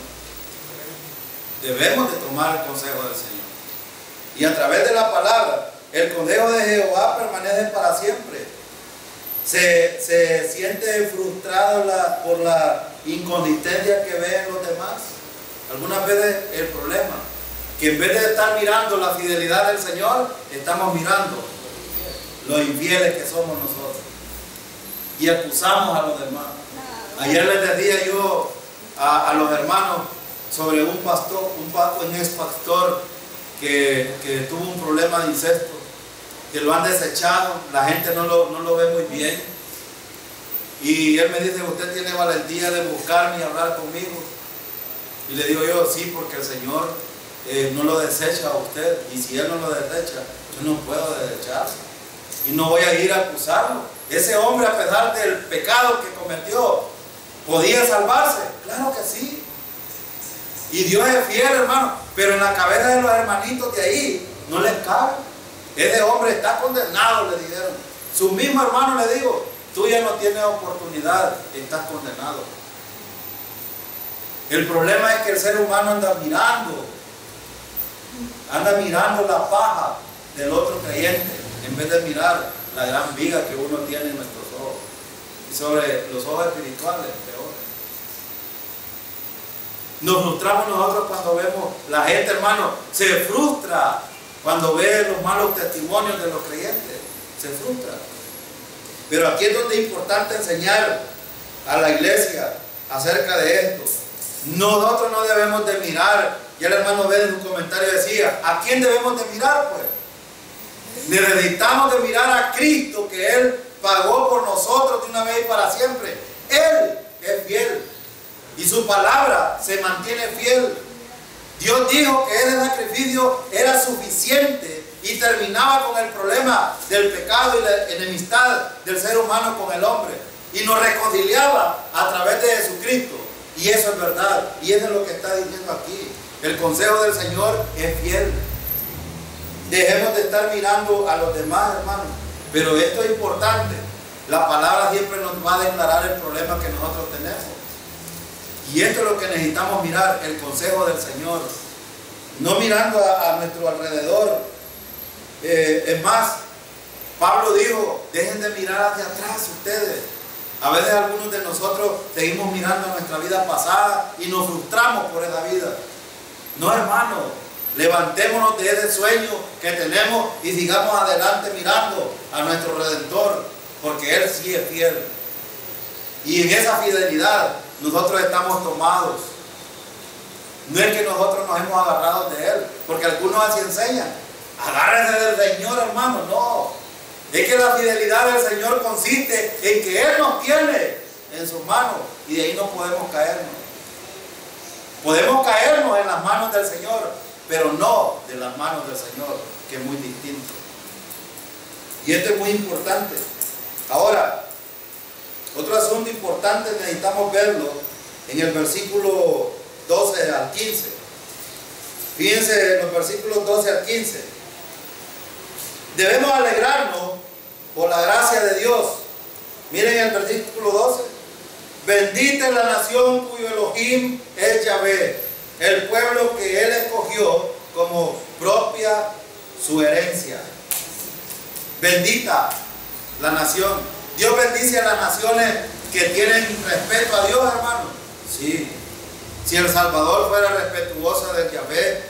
Debemos de tomar el consejo del Señor. Y a través de la palabra, el consejo de Jehová permanece para siempre. Se siente frustrado por la inconsistencia que ve en los demás. Algunas veces el problema, que en vez de estar mirando la fidelidad del Señor, estamos mirando los infieles que somos nosotros y acusamos a los demás. Ayer les decía yo a los hermanos sobre un pastor, un ex pastor que tuvo un problema de incesto, que lo han desechado, la gente no lo ve muy bien, y él me dice, usted tiene valentía de buscarme y hablar conmigo. Y le digo yo, sí, porque el Señor no lo desecha a usted, y si Él no lo desecha, yo no puedo desecharlo y no voy a ir a acusarlo. Ese hombre, a pesar del pecado que cometió, ¿podía salvarse? Claro que sí. Y Dios es fiel, hermano, pero en la cabeza de los hermanitos de ahí no les cabe. Ese hombre está condenado, le dijeron. Su mismo hermano le dijo, tú ya no tienes oportunidad, estás condenado. El problema es que el ser humano anda mirando la paja del otro creyente, en vez de mirar la gran viga que uno tiene en nuestros ojos. Y sobre los ojos espirituales, peor. Nos frustramos nosotros cuando vemos, la gente, hermano, se frustra cuando ve los malos testimonios de los creyentes. Se frustra. Pero aquí es donde es importante enseñar a la iglesia acerca de esto. Nosotros no debemos de mirar, ya el hermano ve en un comentario decía, ¿a quién debemos de mirar pues? Necesitamos de mirar a Cristo, que Él pagó por nosotros de una vez y para siempre. Él es fiel y su palabra se mantiene fiel. Dios dijo que ese sacrificio era suficiente y terminaba con el problema del pecado y la enemistad del ser humano con el hombre y nos reconciliaba a través de Jesucristo. Y eso es verdad, y eso es lo que está diciendo aquí. El consejo del Señor es fiel. Dejemos de estar mirando a los demás, hermanos. Pero esto es importante. La palabra siempre nos va a declarar el problema que nosotros tenemos. Y esto es lo que necesitamos mirar, el consejo del Señor. No mirando a nuestro alrededor. Es más, Pablo dijo, dejen de mirar hacia atrás ustedes. A veces algunos de nosotros seguimos mirando a nuestra vida pasada y nos frustramos por esa vida. No, hermano, levantémonos de ese sueño que tenemos y sigamos adelante mirando a nuestro Redentor, porque Él sí es fiel. Y en esa fidelidad nosotros estamos tomados. No es que nosotros nos hemos agarrado de Él, porque algunos así enseñan. Agárrense del Señor, hermano. No. Es que la fidelidad del Señor consiste en que Él nos tiene en sus manos y de ahí no podemos caernos. Podemos caernos en las manos del Señor, pero no de las manos del Señor, que es muy distinto. Y esto es muy importante. Ahora, otro asunto importante necesitamos verlo en el versículo 12 al 15. Fíjense en los versículos 12 al 15. Debemos alegrarnos por la gracia de Dios. Miren el versículo 12. Bendita es la nación cuyo Elohim es Yahvé, el pueblo que Él escogió como propia su herencia. Bendita la nación. Dios bendice a las naciones que tienen respeto a Dios, hermano. Sí. Si El Salvador fuera respetuosa de Yahvé,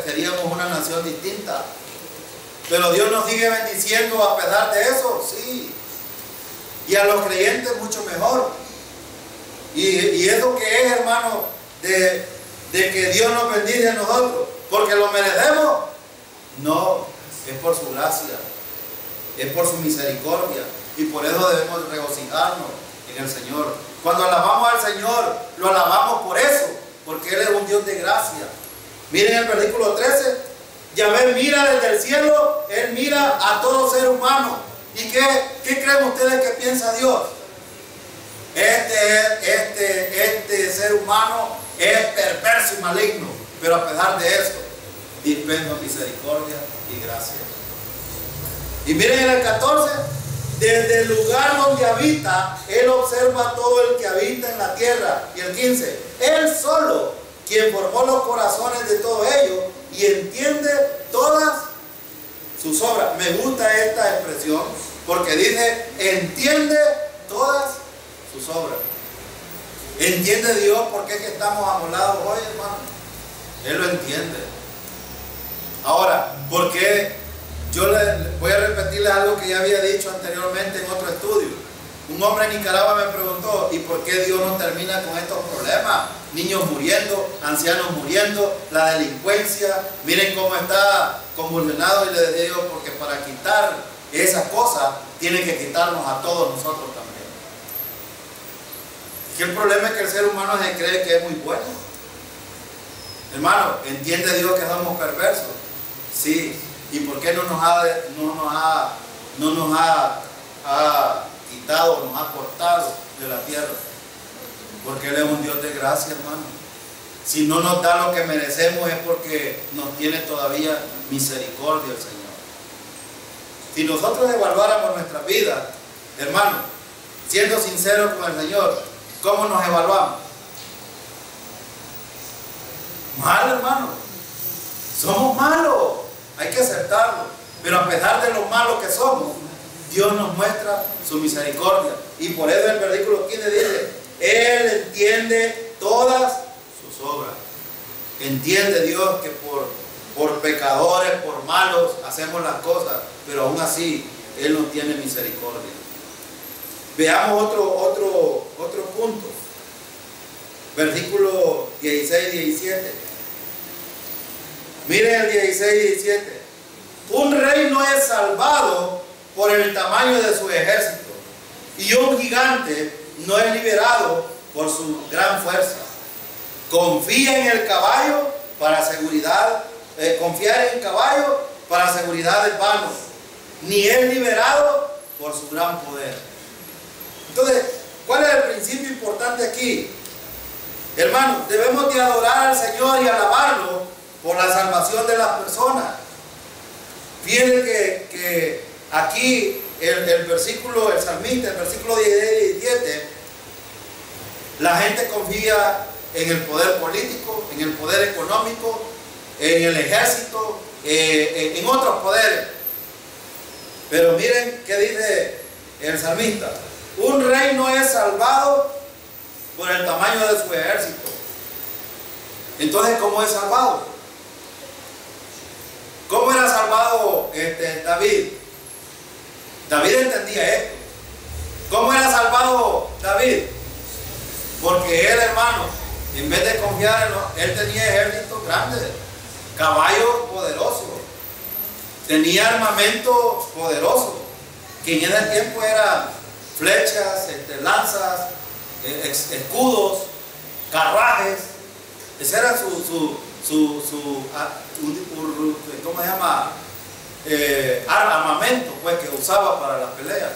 seríamos una nación distinta. Pero Dios nos sigue bendiciendo a pesar de eso, sí. Y a los creyentes mucho mejor. Y eso que es, hermano, de que Dios nos bendice a nosotros, porque lo merecemos. No, es por su gracia, es por su misericordia. Y por eso debemos regocijarnos en el Señor. Cuando alabamos al Señor, lo alabamos por eso, porque Él es un Dios de gracia. Miren el versículo 13. Yahvé mira desde el cielo, Él mira a todo ser humano. ¿Y qué creen ustedes que piensa Dios? Este ser humano es perverso y maligno, pero a pesar de eso, dispensa misericordia y gracia. Y miren en el 14, desde el lugar donde habita, Él observa todo el que habita en la tierra. Y el 15, Él solo, quien formó los corazones de todos ellos y entiende todas sus obras. Me gusta esta expresión porque dice, entiende todas sus obras. ¿Entiende Dios por qué que estamos amolados hoy, hermano? Él lo entiende. Ahora, ¿por qué? Yo voy a repetirle algo que ya había dicho anteriormente en otro estudio. Un hombre en Nicaragua me preguntó, ¿y por qué Dios no termina con estos problemas? Niños muriendo, ancianos muriendo, la delincuencia. Miren cómo está convulsionado. Y le digo, porque para quitar esas cosas, tiene que quitarnos a todos nosotros también. Que el problema es que el ser humano se cree que es muy bueno. Hermano, ¿entiende Dios que somos perversos? Sí. ¿Y por qué no nos ha quitado, nos ha cortado de la tierra? Porque Él es un Dios de gracia, hermano. Si no nos da lo que merecemos es porque nos tiene todavía misericordia el Señor. Si nosotros evaluáramos nuestra vida, hermano, siendo sinceros con el Señor, ¿cómo nos evaluamos? Mal, hermano. Somos malos. Hay que aceptarlo. Pero a pesar de lo malos que somos, Dios nos muestra su misericordia. Y por eso el versículo 15 dice, Él entiende todas sus obras. Entiende Dios que por pecadores, por malos, hacemos las cosas, pero aún así Él nos tiene misericordia. Veamos otro punto. Versículo 16 y 17. Miren el 16 y 17. Un rey no es salvado por el tamaño de su ejército, y un gigante no es liberado por su gran fuerza. Confía en el caballo para seguridad, confiar en el caballo para seguridad es vano, ni es liberado por su gran poder. Entonces, ¿cuál es el principio importante aquí? Hermanos, debemos de adorar al Señor y alabarlo por la salvación de las personas. Fíjense que aquí el versículo, el salmista, el versículo 16 y 17, la gente confía en el poder político, en el poder económico, en el ejército, en otros poderes. Pero miren qué dice el salmista: un rey no es salvado por el tamaño de su ejército. Entonces, ¿cómo es salvado? ¿Cómo era salvado David? David entendía esto. ¿Cómo era salvado David? Porque él, hermano, en vez de confiar en él tenía ejércitos grandes, caballos poderosos, tenía armamento poderoso, que en ese tiempo eran flechas, lanzas, escudos, carruajes. Ese era ¿cómo se llama? Armamento, pues, que usaba para las peleas.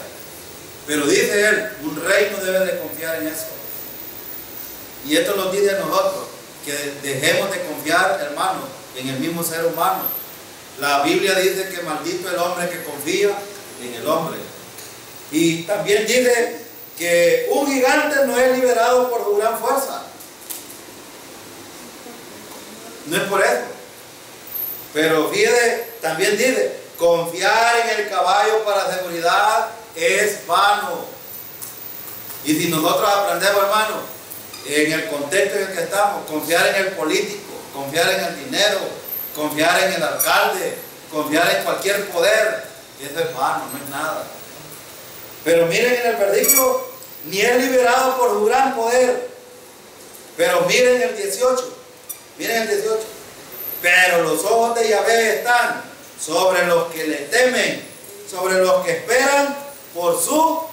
Pero dice él, un rey no debe de confiar en eso. Y esto nos dice a nosotros, que dejemos de confiar, hermanos, en el mismo ser humano. La Biblia dice que maldito el hombre que confía en el hombre. Y también dice que un gigante no es liberado por su gran fuerza. No es por eso. Pero fíjate, también dice, confiar en el caballo para seguridad es vano. Y si nosotros aprendemos, hermano, en el contexto en el que estamos, confiar en el político, confiar en el dinero, confiar en el alcalde, confiar en cualquier poder, eso es vano, no es nada. Pero miren en el versículo, ni es liberado por su gran poder. Pero miren el 18, miren el 18. Pero los ojos de Yahvé están sobre los que le temen, sobre los que esperan por su...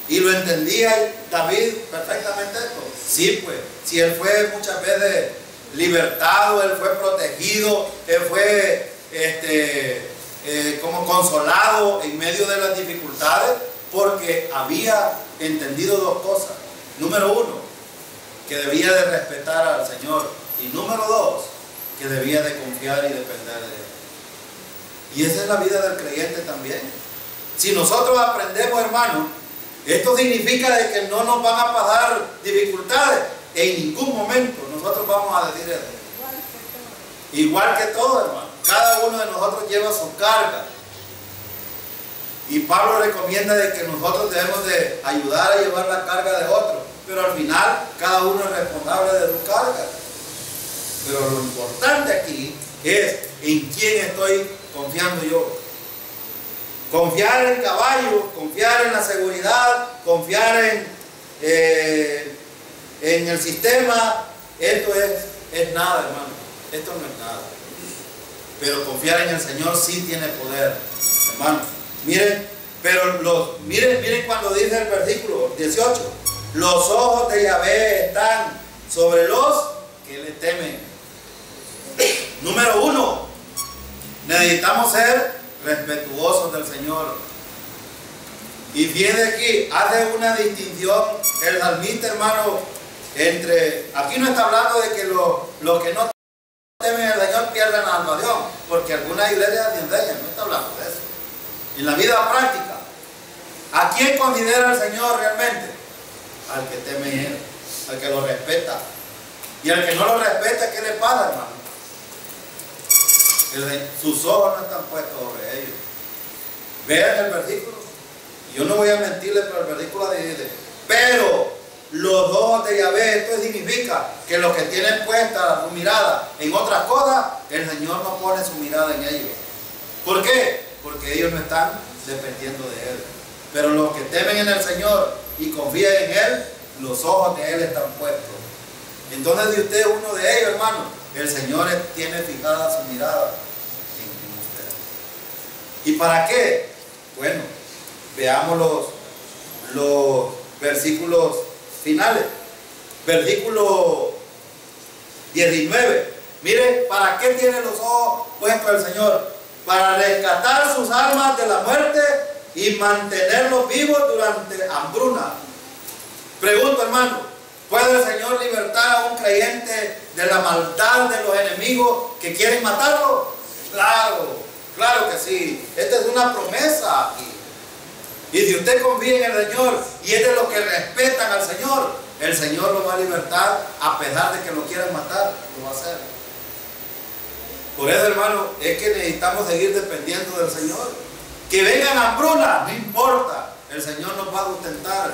Y lo entendía David perfectamente esto. Sí, pues, si él fue muchas veces libertado, él fue protegido, él fue como consolado en medio de las dificultades, porque había entendido dos cosas. Número uno, que debía de respetar al Señor. Y número dos, que debía de confiar y depender de Él. Y esa es la vida del creyente también. Si nosotros aprendemos, hermano, esto significa de que no nos van a pasar dificultades. En ningún momento nosotros vamos a decir eso. Igual que todo, hermano. Cada uno de nosotros lleva su carga. Y Pablo recomienda de que nosotros debemos de ayudar a llevar la carga de otro. Pero al final, cada uno es responsable de su carga. Pero lo importante aquí es en quién estoy confiando yo. Confiar en el caballo, confiar en la seguridad, confiar en el sistema, esto es nada, hermano. Esto no es nada. Pero confiar en el Señor sí tiene poder, hermano. Miren, pero miren cuando dice el versículo 18, los ojos de Yahvé están sobre los que le temen. Número uno, necesitamos ser respetuosos del Señor. Y fíjense aquí, hace una distinción el salmista, hermano, entre, aquí no está hablando de que los que no temen al Señor pierdan la salvación, porque algunas iglesias enseñan, no está hablando de eso. En la vida práctica, ¿a quién considera el Señor realmente? Al que teme en Él, al que lo respeta. Y al que no lo respeta, ¿qué le pasa, hermano? Sus ojos no están puestos sobre ellos. Vean el versículo. Yo no voy a mentirle, pero el versículo dice, pero los ojos de Yahvé, esto significa que los que tienen puesta su mirada en otras cosas, el Señor no pone su mirada en ellos. ¿Por qué? Porque ellos no están dependiendo de Él. Pero los que temen en el Señor y confían en Él, los ojos de Él están puestos. Entonces, si usted es uno de ellos, hermano, el Señor tiene fijada su mirada en usted. ¿Y para qué? Bueno, veamos los versículos finales. Versículo 19. Mire, ¿para qué tiene los ojos puestos el Señor? Para rescatar sus almas de la muerte y mantenerlos vivos durante hambruna. Pregunto, hermano, ¿puede el Señor libertar a un creyente de la maldad de los enemigos que quieren matarlo? Claro, claro que sí. Esta es una promesa aquí. Y si usted confía en el Señor y es de los que respetan al Señor, el Señor lo va a libertar, a pesar de que lo quieran matar, lo va a hacer. Por eso, hermano, es que necesitamos seguir dependiendo del Señor. Que vengan hambrunas, no importa, el Señor nos va a sustentar.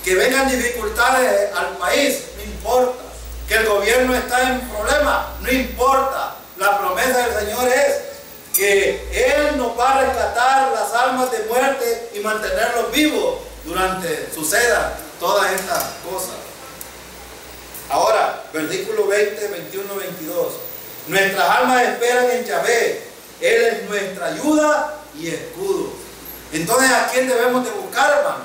Que vengan dificultades al país, no importa. Que el gobierno está en problemas, no importa. La promesa del Señor es que Él nos va a rescatar las almas de muerte y mantenerlos vivos durante sucedan todas estas cosas. Ahora, versículo 20, 21, 22. Nuestras almas esperan en Yahvé. Él es nuestra ayuda y escudo. Entonces, ¿a quién debemos de buscar, hermano?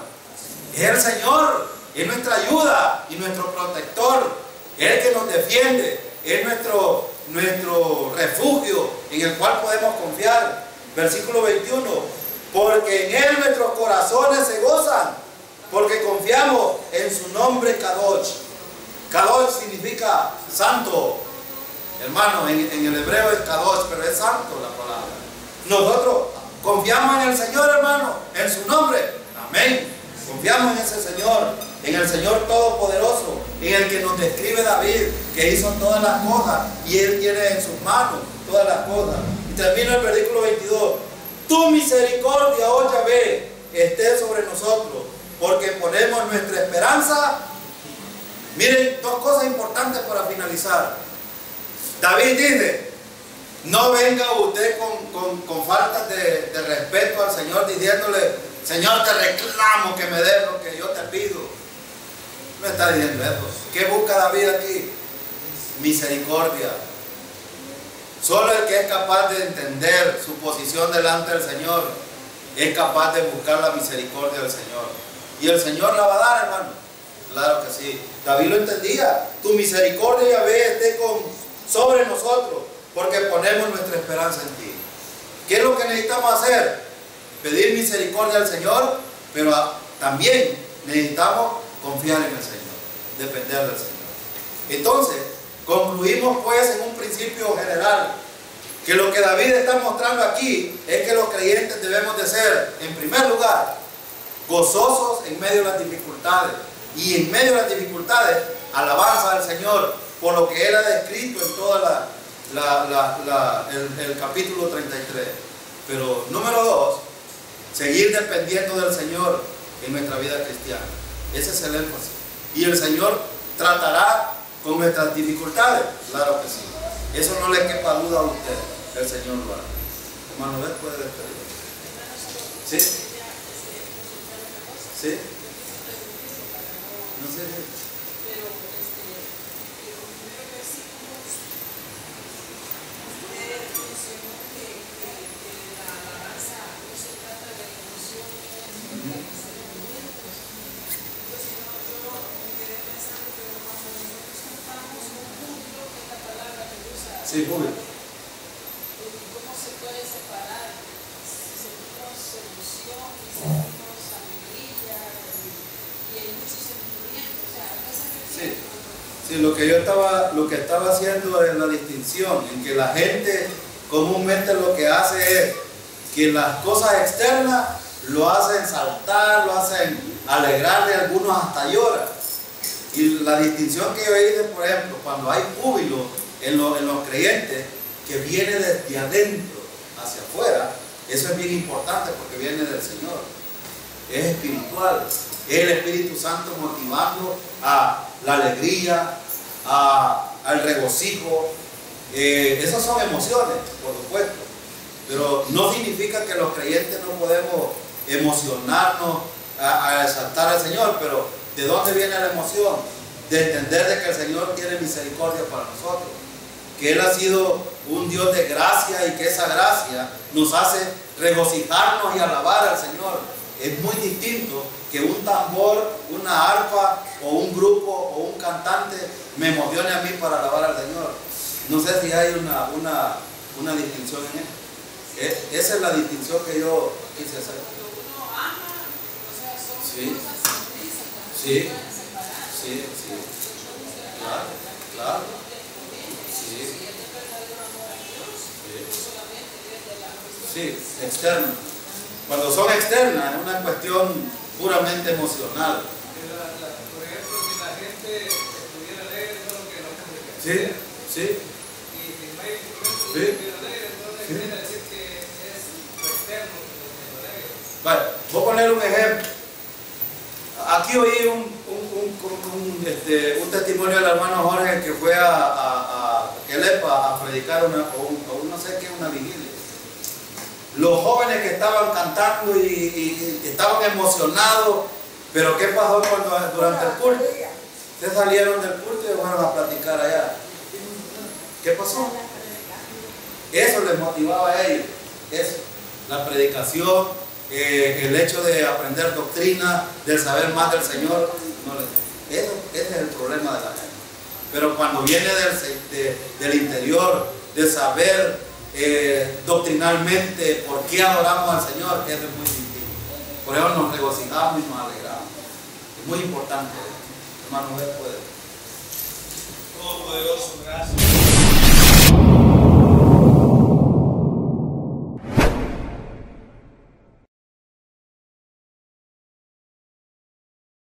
Es el Señor. Es nuestra ayuda y nuestro protector. Es el que nos defiende. Es nuestro refugio en el cual podemos confiar. Versículo 21. Porque en Él nuestros corazones se gozan, porque confiamos en su nombre Kadosh. Kadosh significa santo. Hermano, en el hebreo es Kadosh, pero es santo la palabra. Nosotros confiamos en el Señor, hermano, en su nombre. Amén. Confiamos en ese Señor, en el Señor Todopoderoso, en el que nos describe David, que hizo todas las cosas y Él tiene en sus manos todas las cosas. Y termina el versículo 22. Tu misericordia, oh Yahvé, esté sobre nosotros, porque ponemos nuestra esperanza. Miren, dos cosas importantes para finalizar. David dice, no venga usted con faltas de respeto al Señor diciéndole, Señor, te reclamo que me des lo que yo te pido. No está diciendo eso. ¿Qué busca David aquí? Misericordia. Solo el que es capaz de entender su posición delante del Señor es capaz de buscar la misericordia del Señor. Y el Señor la va a dar, hermano. Claro que sí. David lo entendía. Tu misericordia, Yahvé, esté sobre nosotros, porque ponemos nuestra esperanza en ti. ¿Qué es lo que necesitamos hacer? Pedir misericordia al Señor, pero también necesitamos confiar en el Señor, depender del Señor. Entonces, concluimos pues en un principio general, que lo que David está mostrando aquí es que los creyentes debemos de ser, en primer lugar, gozosos en medio de las dificultades, y en medio de las dificultades, alabanza al Señor, por lo que Él ha descrito en toda el capítulo 33. Pero número 2, seguir dependiendo del Señor en nuestra vida cristiana. Ese es el énfasis. Y el Señor tratará con nuestras dificultades. Claro que sí. Eso no le quepa duda a usted. El Señor lo hará. Hermano, ¿ves? Puede despedir. ¿Sí? ¿Sí? No sé. Sí, muy bien. ¿Cómo se puede separar? Si sentimos emoción, si sentimos alegría y hay muchos sentimientos. O sea, sí, lo que estaba haciendo es la distinción en que la gente comúnmente lo que hace es que las cosas externas lo hacen saltar, lo hacen alegrarle, algunos hasta lloran. Y la distinción que yo hice, por ejemplo, cuando hay júbilo en los creyentes, que viene desde adentro hacia afuera, eso es bien importante porque viene del Señor. Es espiritual. Es el Espíritu Santo motivando a la alegría, al regocijo. Esas son emociones, por supuesto. Pero no significa que los creyentes no podemos emocionarnos a exaltar al Señor. Pero ¿de dónde viene la emoción? De entender de que el Señor tiene misericordia para nosotros, que Él ha sido un Dios de gracia y que esa gracia nos hace regocijarnos y alabar al Señor. Es muy distinto que un tambor, una arpa o un grupo o un cantante me emocione a mí para alabar al Señor. No sé si hay una distinción en él. Esa es la distinción que yo quise hacer. uno ama, o sea, son Sí. cosas intrínsecas. Sí. Sí. Claro. Sí, externo. Cuando son externas, es una cuestión puramente emocional. Por ejemplo, si la gente estuviera alegre, eso es lo que no puede Sí, sí. Y si no hay instrumento Sí. que estuviera alegre, entonces quiere decir que es lo externo que lo alegre. Vale, voy a poner un ejemplo. Aquí oí un testimonio del hermano Jorge que fue a Quelepa a predicar no sé qué, una vigilia. Los jóvenes que estaban cantando y estaban emocionados, pero ¿qué pasó durante el culto? Se salieron del culto y fueron a platicar allá. ¿Qué pasó? Eso les motivaba a ellos. Eso, la predicación. El hecho de aprender doctrina, de saber más del Señor, ese es el problema de la gente. Pero cuando viene del interior, de saber doctrinalmente por qué adoramos al Señor, eso es muy distinto. Por eso nos regocijamos y nos alegramos. Es muy importante. Hermano, puede. Todopoderoso, gracias.